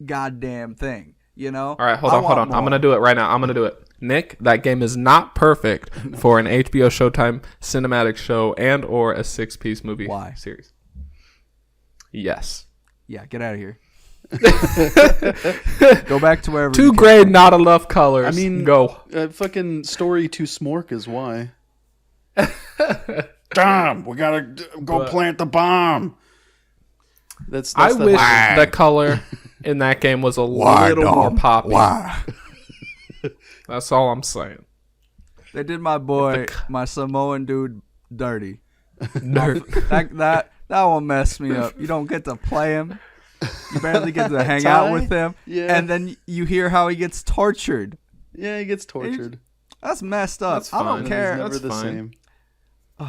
goddamn thing. You know? All right, hold on. I'm gonna do it right now. I'm gonna do it. Nick, that game is not perfect for an HBO Showtime cinematic show and or a 6-piece movie Why? series. Yes. Yeah, get out of here. Go back to wherever. Two you came grade, from. not enough colors. I mean, go. Fucking story to Smork is why. Damn, we gotta go plant the bomb. That's I the wish whole- the color in that game was a little more poppy. Why? That's all I'm saying. They did my boy, my Samoan dude, dirty. Nerd. That one messed me up. You don't get to play him. You barely get to hang out with him. Yeah. And then you hear how he gets tortured. Yeah, he gets tortured. That's messed up. That's I don't fine. care. He's never That's the fine. same. I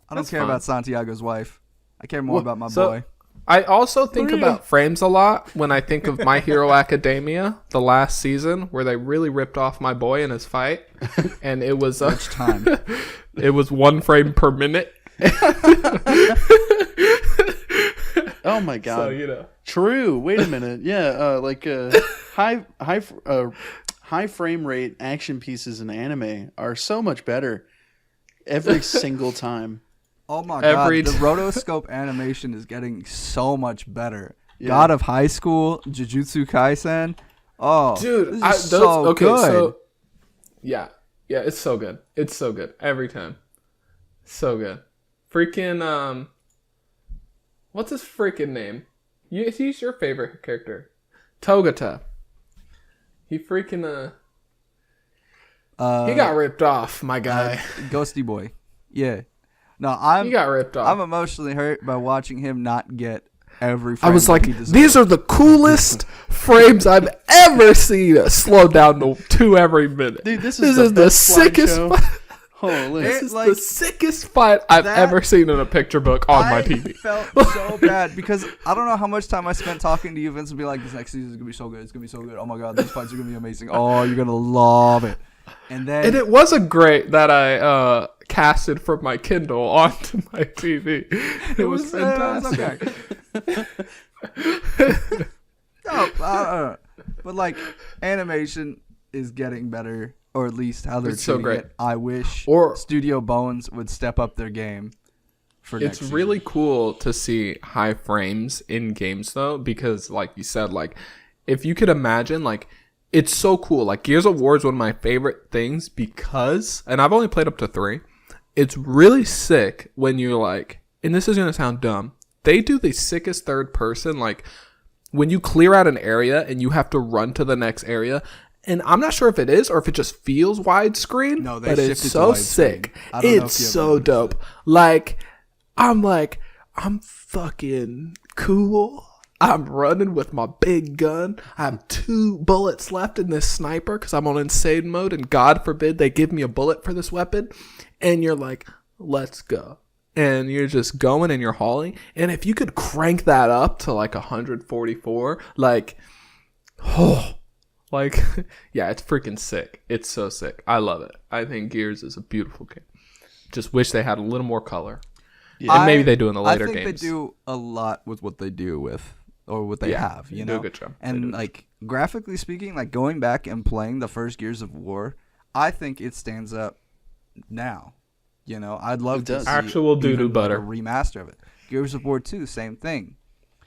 don't That's care fine. about Santiago's wife. I care more about my so- boy. I also think about frames a lot when I think of My Hero Academia, the last season, where they really ripped off my boy in his fight, and it was Much time. it was 1 frame per minute. Oh my god. So you know, True. Wait a minute. Yeah, high frame rate action pieces in anime are so much better every single time. Oh my Every god, the t- rotoscope animation is getting so much better. Yeah. God of High School, Jujutsu Kaisen. Oh, Dude, this is so good. So yeah, it's so good. It's so good every time. So good. Freaking what's his freaking name? He's your favorite character, Togata. He freaking he got ripped off, my guy. Ghosty Boy. Yeah. No, He got ripped off. I'm emotionally hurt by watching him not get every frame I was that like, he deserves. these are the coolest frames I've ever seen. Slow down to 2 every minute. Dude, this is is the best sickest. slideshow. Holy. This is like, the sickest fight I've that- ever seen in a picture book on my I TV. felt so bad because I don't know how much time I spent talking to you, Vincent, and be like, this next season is gonna be so good. It's gonna be so good. Oh my god, these fights are gonna be amazing. Oh, you're gonna love it. And then And it wasn't great that I casted from my Kindle onto my TV. It was fantastic. okay. No, but like animation is getting better, or at least how they're It's so treating great. it. I wish Or- Studio Bones would step up their game for It's next really cool to see high frames in games though, because like you said, like if you could imagine, like it's so cool. Like Gears of War is one of my favorite things because, and I've only played up to 3. It's really sick when you're like, and this is gonna sound dumb, they do the sickest third person, like when you clear out an area and you have to run to the next area. And I'm not sure if it is or if it just feels widescreen. No, they but it's shifted to so widescreen. sick. I don't know It's if you ever so noticed dope. I'm fucking cool. I'm running with my big gun. I have 2 bullets left in this sniper because I'm on insane mode, and God forbid they give me a bullet for this weapon. And you're like, let's go. And you're just going and you're hauling. And if you could crank that up to like 144, like, oh, like, yeah, it's freaking sick. It's so sick. I love it. I think Gears is a beautiful game. Just wish they had a little more color. Yeah. And maybe they do in the later I think games. they do a lot with what they do with, or what they have, you they know. do a good job. They do. And like graphically speaking, like going back and playing the first Gears of War, I think it stands up now. You know, I'd love It to does. see Actual doo-doo even, like, butter. a remaster of it. Gears of War 2, same thing.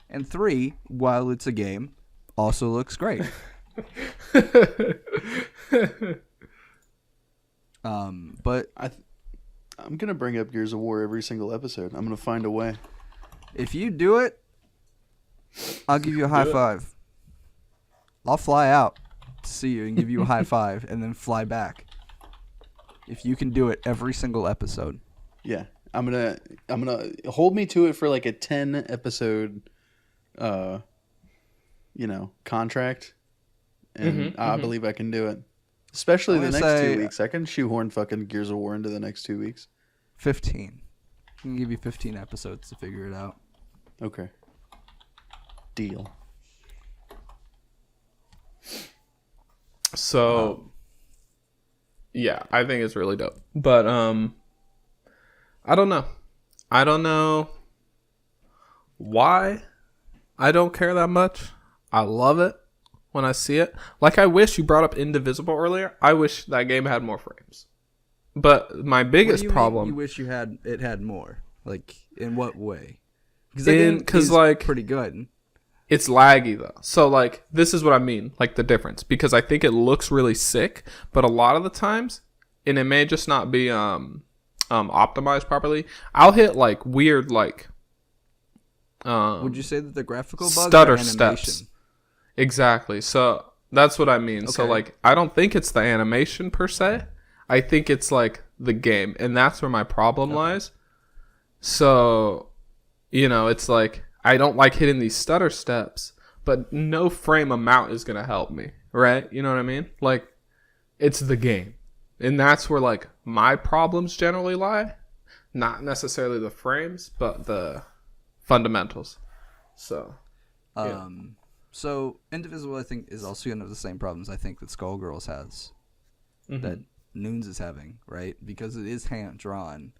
And 3, while it's a game, also looks great. But I'm gonna bring up Gears of War every single episode. I'm gonna find a way. if you do it, I'll give you a high five. I'll fly out to see you and give you a high five, and then fly back. If you can do it every single episode. Yeah, I'm gonna hold me to it for like a 10 episode, contract, and I believe I can do it. Especially I'm the gonna next say- 2 weeks. I can shoehorn fucking Gears of War into the next 2 weeks. 15. I can give you 15 episodes to figure it out. Okay. Deal. So, yeah, I think it's really dope. But I don't know. I don't know why I don't care that much. I love it when I see it. Like, I wish you brought up Indivisible earlier. I wish that game had more frames. But my biggest problem... You wish it had more. Like, in what way? Because, like... pretty good. It's laggy though. So like this is what I mean, like the difference, because I think it looks really sick, but a lot of the times, and it may just not be optimized properly, I'll hit like weird like Would you say that the graphical bugs stutter or animation? steps. Exactly. So that's what I mean. So Okay. like I don't think it's the animation per se. I think it's like the game, and that's where my problem lies. So, it's like I don't like hitting these stutter steps, but no frame amount is going to help me, right? You know what I mean? Like, it's the game. And that's where, like, my problems generally lie. Not necessarily the frames, but the fundamentals. So, yeah. So Indivisible, I think, is also gonna have the same problems I think that Skullgirls has, that Noons is having, right? Because it is hand drawn,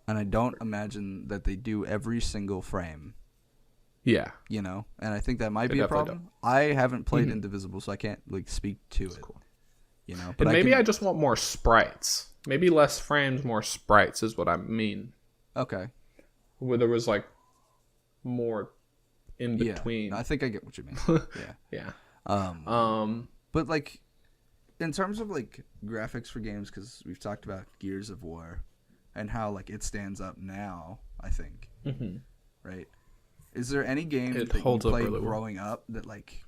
and I don't imagine that they do every single frame. Yeah. And I think that might They be a definitely problem. I haven't played Indivisible, so I can't like speak to it. Cool. But And maybe I just want more sprites. Maybe less frames, more sprites is what I mean. Okay. where there was like more in between. Yeah, I think I get what you mean. Yeah. Yeah. But like, in terms of like graphics for games, because we've talked about Gears of War, and how like it stands up now. I think, right? Is there any game It that you holds up played really well. growing up that like,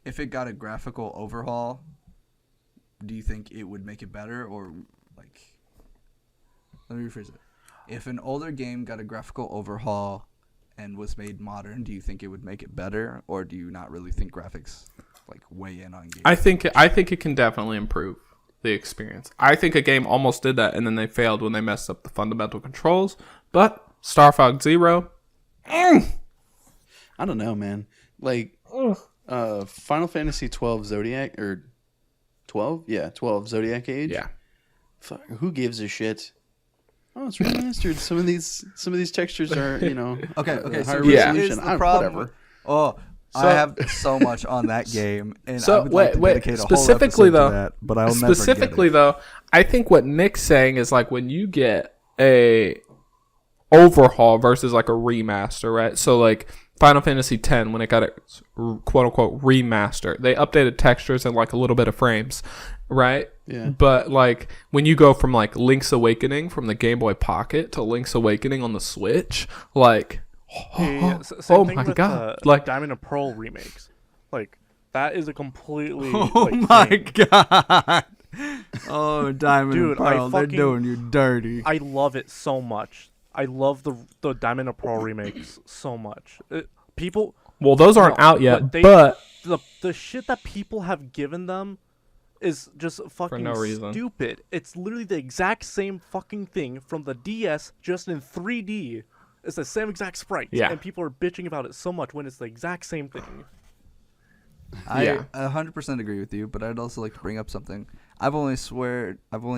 if it got a graphical overhaul, do you think it would make it better, or like? Let me rephrase it. If an older game got a graphical overhaul and was made modern, do you think it would make it better, or do you not really think graphics like weigh in on games? I think it can definitely improve the experience. I think a game almost did that, and then they failed when they messed up the fundamental controls. But Star Fox Zero, I don't know, man. Like, Final Fantasy 12 Zodiac, or 12? Yeah, 12 Zodiac Age. yeah. Fuck, who gives a shit? Oh, it's remastered. Some of these textures are, Okay. higher So Yeah. here's resolution. the problem. Whatever. Oh, So- I have so much on that game, and So, I would like to wait, dedicate a whole specifically, episode though- to that, but I'll never Specifically, get it. though, I think what Nick's saying is like when you get a overhaul versus like a remaster, right? So like Final Fantasy X, when it got its quote unquote remaster, they updated textures and like a little bit of frames, right? Yeah. But like when you go from like Link's Awakening from the Game Boy Pocket to Link's Awakening on the Switch, like Same oh thing my with, god, like Diamond and Pearl remakes. Like that is a completely Oh like, my thing. god! Oh, Diamond Dude, and Pearl, they're doing you dirty. I love it so much. I love the Diamond and Pearl remakes so much. People, well, those aren't no, out yet, they- but the shit that people have given them is just fucking no reason. stupid. It's literally the exact same fucking thing from the DS, just in 3D. It's the same exact sprites, Yeah. and people are bitching about it so much when it's the exact same thing. Yeah. I 100% agree with you, but I'd also like to bring up something. I've only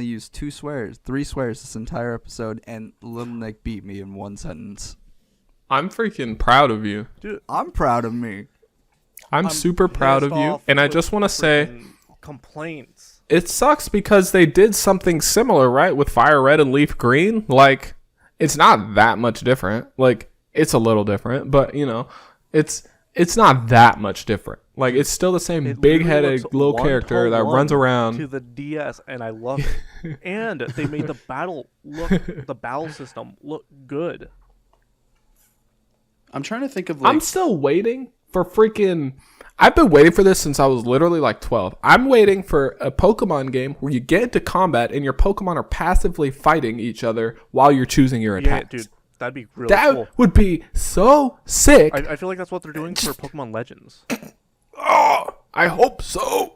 used 3 swears this entire episode, and Little Nick beat me in one sentence. I'm freaking proud of you. Dude, I'm proud of me. I'm super proud of pissed you, off and I with just want to say freaking complaints. it sucks because they did something similar, right, with Fire Red and Leaf Green. Like, it's not that much different. Like, it's a little different, but it's not that much different. Like, it's still the same It big-headed literally looks little 1 character to that 1 runs around. to the DS, and I love it. And they made the battle system look good. I'm trying to think of like. I'm still waiting for freaking. I've been waiting for this since I was literally like 12. I'm waiting for a Pokemon game where you get into combat and your Pokemon are passively fighting each other while you're choosing your Yeah, attacks. dude, that'd be really That cool. would be so sick. I feel like that's what they're doing for Pokemon Legends. Oh, I hope so.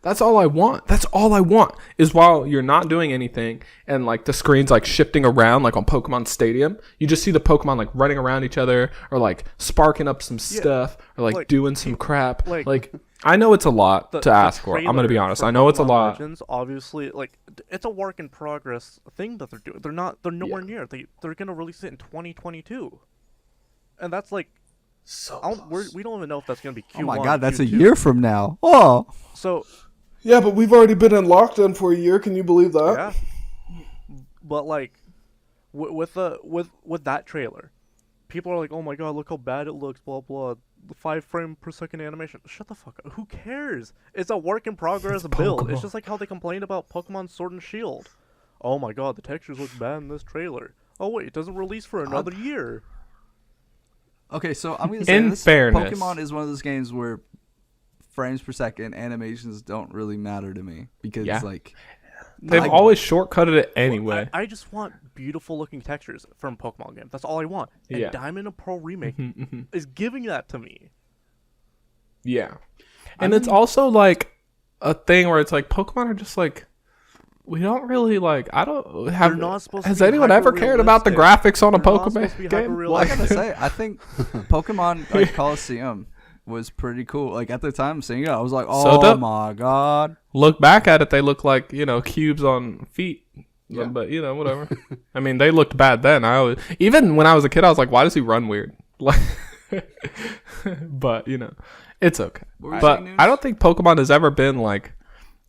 That's all I want. That's all I want is while you're not doing anything and like the screen's like shifting around like on Pokemon Stadium, you just see the Pokemon like running around each other or like sparking up some stuff or like doing some crap. Like I know it's a lot to ask for. I'm going to be trailer honest. for I know it's a Pokemon lot. Legends, obviously, like it's a work in progress thing that they're doing. They're nowhere near. They're going to release it in 2022. And that's like we don't even know if that's going to be Q1. Oh my god, that's a Q2. year from now. Oh. So Yeah, but we've already been in lockdown for a year. Can you believe that? yeah, but like with that trailer, people are like, "Oh my god, look how bad it looks." Blah blah. The 5 frame per second animation. Shut the fuck up. Who cares? It's a work in progress build. It's just like how they complained about Pokemon Sword and Shield. Oh my god, the textures look bad in this trailer. Oh wait, it doesn't release for another year. Okay, so I'm gonna say In this. fairness. Pokemon is one of those games where frames per second animations don't really matter to me because Yeah. like They've always shortcutted it anyway. I just want beautiful looking textures from Pokemon games. That's all I want. And Yeah. Diamond and Pearl Remake is giving that to me. Yeah. And it's also like a thing where it's like Pokemon are just like we don't really like I don't have They're not supposed to has be anyone ever cared about the hyper-realistic. graphics on a They're not supposed to be Pokemon game? hyper-realistic. well, I gotta say, I think Pokemon like Coliseum was pretty cool. Like at the time seeing it, I was like, oh dope. my god. Look back at it, they look like, cubes on feet. Yeah. But whatever. I mean, they looked bad then. Even when I was a kid, I was like, why does he run weird? Like but it's okay. What were you But saying, Noons? I don't think Pokemon has ever been like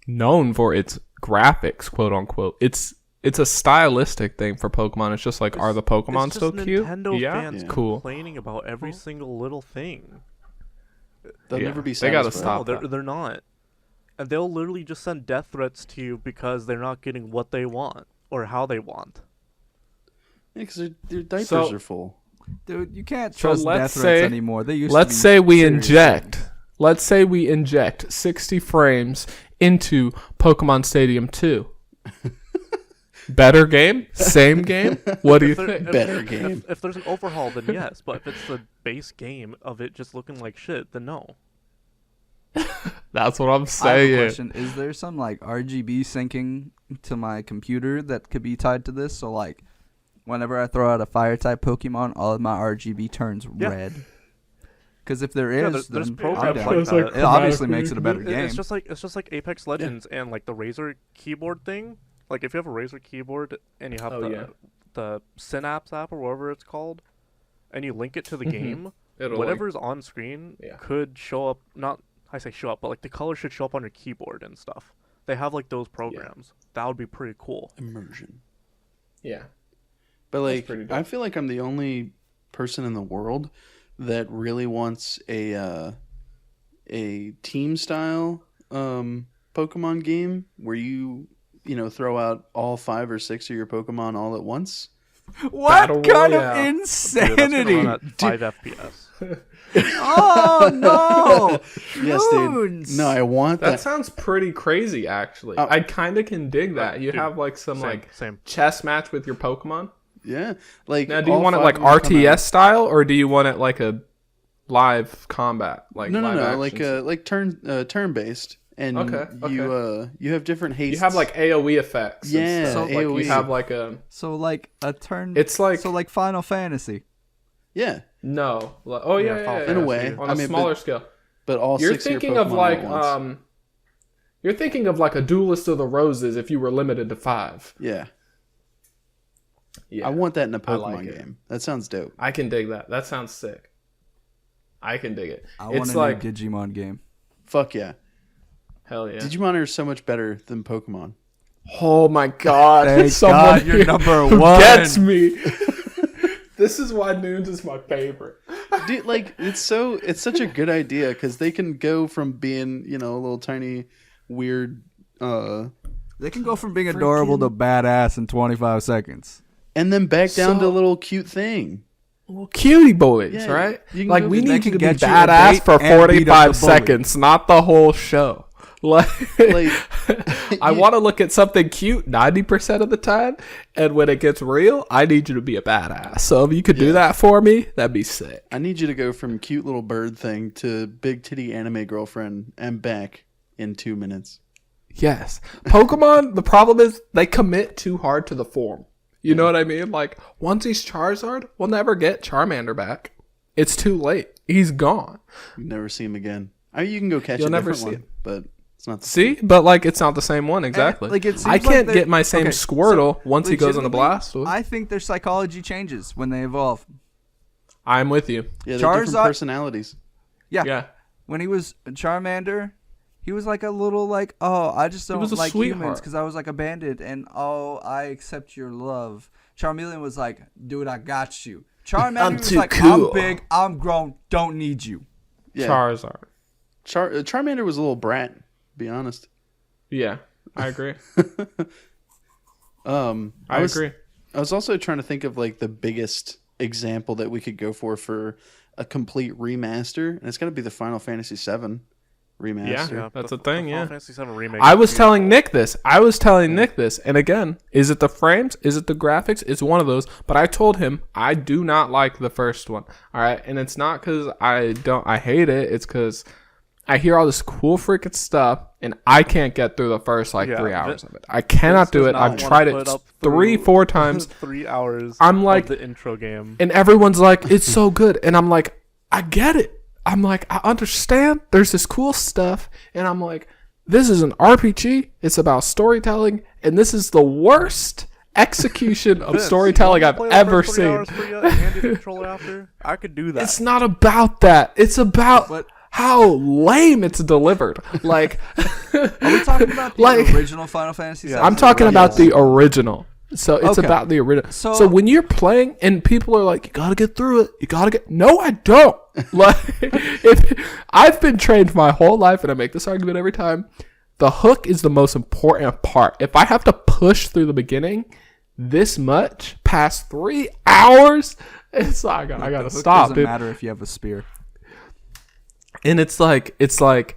known for its graphics, quote unquote. It's it's a stylistic thing for Pokemon. It's just like, are the Pokemon it's still just cute? Nintendo Yeah, fans cool. complaining about every single little thing. They'll Yeah, never be they gotta satisfied. stop. No, they're not. And they'll literally just send death threats to you because they're not getting what they want or how they want. Yeah, because their diapers So- are full. Dude, you can't So trust let's death threats say- anymore. They used Let's to be say we serious inject. things. Let's say we inject 60 frames into Pokemon Stadium 2. Better game? Same game? What do you think? Better game. If there's an overhaul, then yes. But if it's the base game of it just looking like shit, then no. That's what I'm I have a saying. question. Is there some like RGB syncing to my computer that could be tied to this? So like, whenever I throw out a fire type Pokemon, all of my RGB turns Yeah. red. Because if there Yeah, is, there's then programs I'm down. like that. It obviously makes it a better It- game. It's just like Apex Legends and like the Razer keyboard thing. Like if you have a Razer keyboard and you have the Synapse app or whatever it's called, and you link it to the game, It'll, whatever's on screen Yeah. could show up. Not I say show up, but like the color should show up on your keyboard and stuff. They have like those programs. That would be pretty cool. Immersion. yeah. But like, pretty dope. I feel like I'm the only person in the world that really wants a team style Pokemon game where you throw out all 5 or 6 of your Pokemon all at once. What Battle kind Royale. of Dude, insanity? that's gonna run at 5 FPS. Oh no! Yes, Loons. dude. No, I want That that. sounds pretty crazy, actually. Oh. I kind of can dig that. You Dude, have like some like same. chess match with your Pokemon. Yeah, like Now, do you all want it 5 like of them come RTS out. style, or do you want it like a live combat? Like No, live like action? turn based, and Okay. you have different hastes. You have like AOE effects. and Yeah, stuff. Like AOE. you have like a So like a turn. It's like- so like Final Fantasy. yeah, no. Oh Yeah, yeah, Final yeah, in a yeah. way. On I a mean, smaller but, scale. but all You're 6 of your thinking of Pokemon like all at once. you're thinking of like a Duelist of the Roses if you were limited to 5. Yeah, Yeah, I want that in a I Pokemon like it. game. That sounds dope. I can dig that. That sounds sick. I can dig it. I want It's a like new Digimon game. Fuck yeah. hell yeah. Digimon are so much better than Pokemon. Oh my god! Thank Someone God you're here number who one. gets me. This is why Noons is my favorite. Dude, like it's such a good idea because they can go from being a little tiny weird They can go from being adorable to badass in 25 seconds. and then back down to a So- little cute thing. Well, cutie boys, Yeah, right? you can Like go- we they need can you to be get you a badass date for and beat up the 45 bully. seconds, not the whole show. Like, Like, I want to look at something cute 90% of the time, and when it gets real, I need you to be a badass. So if you could do that for me, that'd be sick. I need you to go from cute little bird thing to big titty anime girlfriend and back in 2 minutes. Yes. Pokemon, the problem is they commit too hard to the form. You know what I mean? Like, once he's Charizard, we'll never get Charmander back. It's too late. He's gone. You never see him again. I mean, you can go catch You'll a never different see one, but it's not the See? But, like, it's not the same one, exactly. like, it seems I like can't they're- get my same okay, Squirtle so once he goes on the blast. I think their psychology changes when they evolve. I'm with you. Yeah, they're different Charizard- personalities. Yeah. When he was Charmander, he was like a little like, oh, I just don't was a like sweetheart. humans because I was like a bandit, and oh, I accept your love. Charmeleon was like, dude, I got you. Charmander was too like, cool. I'm big, I'm grown, don't need you. Yeah, Charizard. Charmander was a little brat. To be honest. Yeah. I agree. I I agree. I was also trying to think of like the biggest example that we could go for a complete remaster, and it's got to be the Final Fantasy VII remaster. Yeah. That's a thing, Final yeah. Fantasy VII remake. I is was telling beautiful. Nick this. I was telling Nick this. And again, is it the frames? Is it the graphics? It's one of those. But I told him I do not like the first one. All right. And it's not because I hate it. It's because I hear all this cool freaking stuff and I can't get through the first like Yeah, 3 hours of it. I cannot do does it. not I've wanna tried put it up 3-4 times. 3 hours. I'm like- of the intro game. And everyone's like, it's so good. And I'm like, I get it. I'm like, I understand. There's this cool stuff. And I'm like, this is an RPG. It's about storytelling. And this is the worst execution of Vince, storytelling you I've wanna play ever the first 3 seen. hours for you and hand you the controller after? I could do that. It's not about that. It's about But- how lame it's delivered. Like, Are we talking about the Like- original Final Fantasy? Yeah, VII? I'm talking about the original. So it's Okay. about the original. So- So when you're playing and people are like, you gotta get through it. You gotta get. No, I don't. Like, I've been trained my whole life, and I make this argument every time. The hook is the most important part. If I have to push through the beginning this much past 3 hours, it's like I gotta The hook stop. Doesn't Dude. matter if you have a spear. And it's like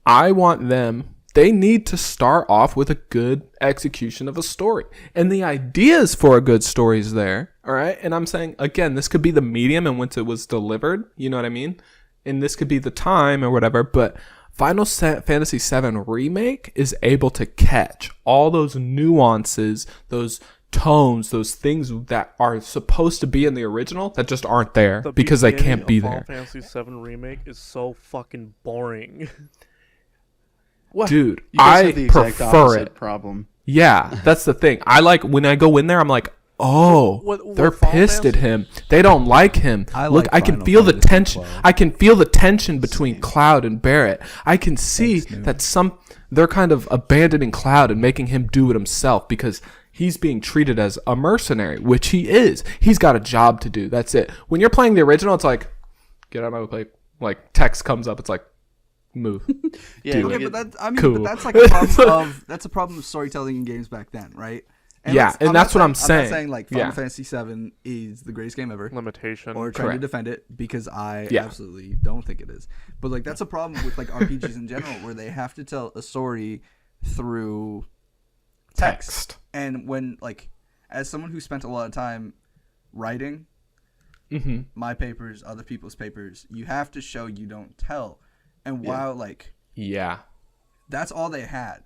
I want them. They need to start off with a good execution of a story. And the ideas for a good story is there. All right. And I'm saying, again, this could be the medium in which it was delivered. You know what I mean? And this could be the time or whatever. But Final Fantasy VII Remake is able to catch all those nuances, those tones, those things that are supposed to be in the original that just aren't there The because they beginning can't be of there. Final Fantasy VII Remake is so fucking boring. Dude, You guys I have the exact prefer opposite it. problem. Yeah, that's the thing. I like when I go in there, I'm like, oh, What they're Final pissed at Fantasy- him. They don't like him. I Look, like I can Final feel the Fantasy tension. 12. I can feel the tension between Cloud and Barrett. I can see Thanks, Noob. that they're kind of abandoning Cloud and making him do it himself because he's being treated as a mercenary, which he is. He's got a job to do. That's it. When you're playing the original, it's like, get out of my way. Like text comes up. It's like, move. Yeah, Dude. like Okay, it- but that, I mean, Cool. but that's like a problem that's a problem of storytelling in games back then, right? Yeah, let's- and I'm that's not what I'm I'm saying. not saying like Final Yeah. Fantasy VII is the greatest game ever, Limitation. or trying to Correct. defend it because I Yeah. absolutely don't think it is. But like that's a problem with like RPGs in general, where they have to tell a story through text. And when like, as someone who spent a lot of time writing Mm-hmm. my papers, other people's papers, you have to show, you don't tell. And while like Yeah. that's all they had,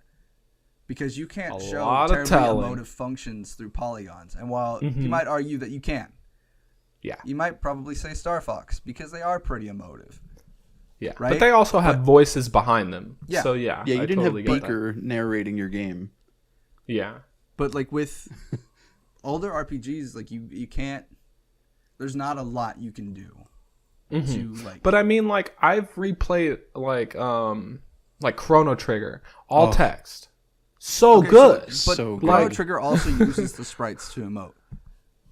because you can't A show lot of terribly telling. emotive functions through polygons. And while Mhm. you might argue that you can, Yeah. you might probably say Star Fox because they are pretty emotive. Yeah. Right? But they also have voices behind them. Yeah. So yeah. Yeah, you I didn't totally have get that. Beaker narrating your game. Yeah. But like with older RPGs, like you can't. There's not a lot you can do to like. But I mean, like I've replayed like Chrono Trigger, all text, so Okay, good. but So Chrono good. Trigger also uses the sprites to emote.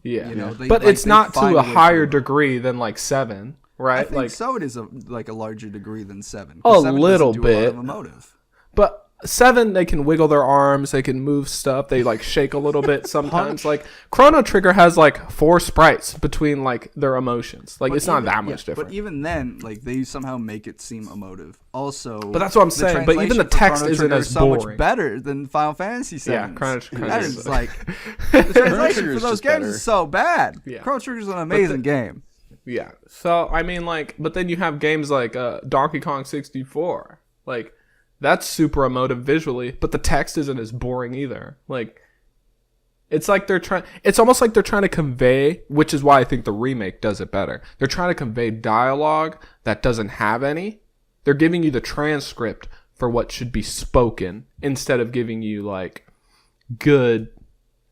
Yeah, You know, they- but like, it's they not find to a a way to higher emote. degree than like 7, right? I think Like, so. It is a larger degree than 7. A 'cause 7 doesn't little do bit. A lot of emotive. but 7 they can wiggle their arms, they can move stuff, they like shake a little bit sometimes. Like Chrono Trigger has like 4 sprites between like their emotions. Like But it's not even- that yeah, much different. But even then, like they somehow make it seem emotive. Also, But that's what I'm the saying, but even the translation for text Chrono isn't Trigger as is so much boring. better than Final Fantasy VII. Yeah, Chrono Trigger That is- is like the translation Trigger for is those just games better. is so bad. Yeah. Chrono Trigger is an amazing game. Yeah. So I mean, like, but then you have games like Donkey Kong 64. Like, that's super emotive visually, but the text isn't as boring either. Like, it's like they're trying. It's almost like they're trying to convey, which is why I think the remake does it better. They're trying to convey dialogue that doesn't have any. They're giving you the transcript for what should be spoken instead of giving you like good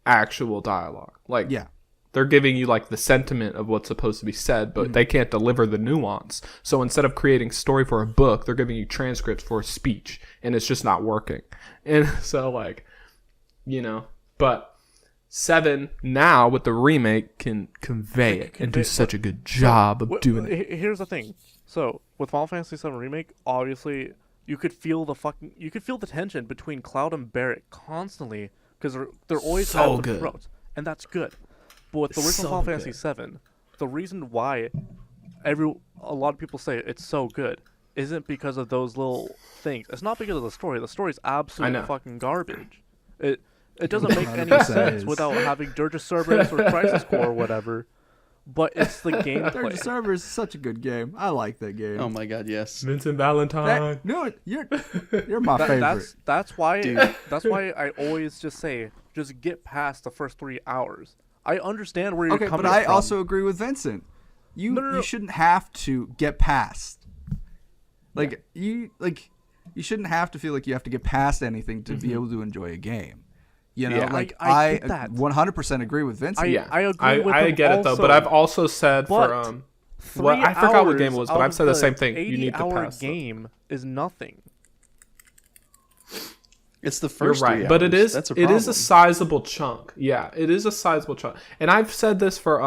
actual dialogue. Like, Yeah. they're giving you like the sentiment of what's supposed to be said, but they can't deliver the nuance. So instead of creating story for a book, they're giving you transcripts for a speech, and it's just not working. And so like, you know, but 7 now with the remake can convey it and do such a good job of doing it. Here's the thing. So with Final Fantasy VII Remake, obviously you could feel the tension between Cloud and Barrett constantly because they're always So at the good. throats, and that's good. But with the original So Final Fantasy VII, the reason why a lot of people say it's so good isn't because of those little things. It's not because of the story. The story's absolute know. fucking garbage. It doesn't make any 100% sense is. without having Dirge Cerberus or Crisis Core or whatever. But it's the Dirge gameplay. Cerberus is such a good game. I like that game. Oh my god, yes. Vincent Valentine. No, you're my favorite. That's why Dude. that's why I always just say just get past the first 3 hours. I understand where you're Okay, coming but I from. also agree with Vincent. No. You shouldn't have to get past. You shouldn't have to feel like you have to get past anything to be able to enjoy a game. You know, Yeah. like I I get that. 100% agree with Vincent. Yeah, I agree with I him get it though, but also. I've also said But for 3 well, I forgot what game it hours was, but out I've of said the same thing. You 80 need to hour pass. game is nothing. It's the You're first. right, 3 but hours. it is That's a it is problem. a sizable chunk. Yeah, it is a sizable chunk. And I've said this for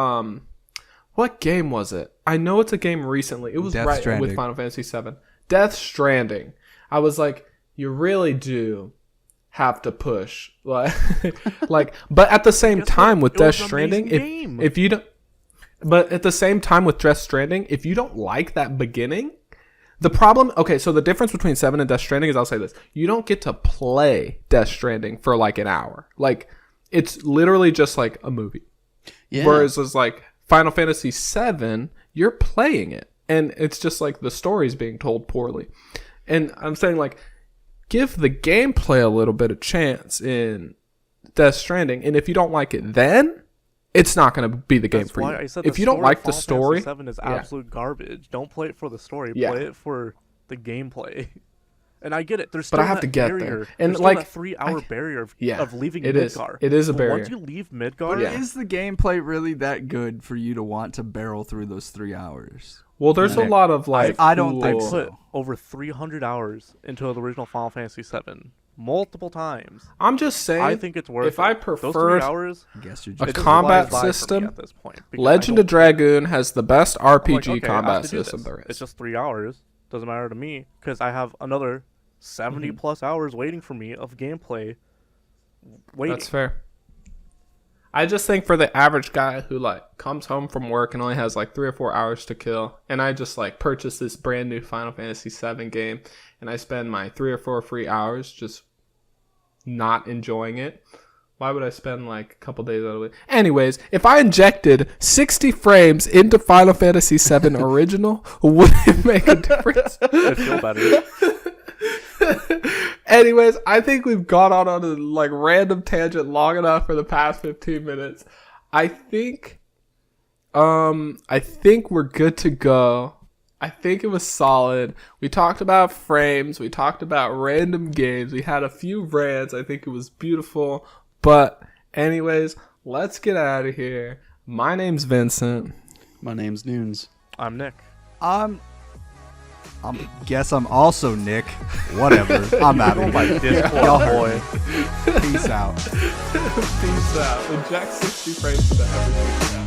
what game was it? I know it's a game recently. It was Death right Stranding. with Final Fantasy VII. Death Stranding. I was like, you really do have to push, like, but at the same Guess time what? with It was Death an Stranding, amazing game. if you don't, but at the same time with Death Stranding, if you don't like that beginning. The problem, okay, so the difference between 7 and Death Stranding is, I'll say this. You don't get to play Death Stranding for like an hour. Like, it's literally just like a movie. Yeah. Whereas it's like Final Fantasy VII, you're playing it. And it's just like the story's being told poorly. And I'm saying, like, give the gameplay a little bit of chance in Death Stranding. And if you don't like it then, it's not going to be the game That's for why you. I said If the you don't story like of the Final story, Fantasy VII is yeah. absolute garbage. Don't play it for the story. Yeah. Play it for the gameplay. And I get it. There's But still I have that to get there. barrier. And, There's like, still that 3-hour barrier of, yeah, of leaving it is. Midgar. It is a But barrier. Once you leave Midgar, Yeah. Is the gameplay really that good for you to want to barrel through those 3 hours? well, there's a lot of like. I don't think I so. put over 300 hours into the original Final Fantasy VII multiple times. I'm just saying. I think it's worth if it. I Those 3 preferred hours, I guess you're a it just just combat flies by for me system, at this point, because I Legend don't of Dragoon has the best I'm like, RPG okay, I have combat to do system this. there It's is. just 3 hours. Doesn't matter to me because I have another 70 Mm-hmm. plus hours waiting for me of gameplay. Waiting. That's fair. I just think for the average guy who like comes home from work and only has like 3 or 4 hours to kill, and I just like purchase this brand new Final Fantasy VII game, and I spend my 3 or 4 free hours just not enjoying it. Why would I spend like a couple days out of it? Anyways, if I injected 60 frames into Final Fantasy VII Original, would it make a difference? It'd feel better. Anyways, I think we've gone on a like random tangent long enough for the past 15 minutes. I think we're good to go. I think it was solid. We talked about frames, we talked about random games, we had a few rants. I think it was beautiful. But anyways, let's get out of here. My name's Vincent. My name's Nunes. I'm Nick. Guess I'm also Nick. Whatever. I'm out of here. Discord Y'all boy. heard me. Peace out. Peace out. Inject 60 frames into everything.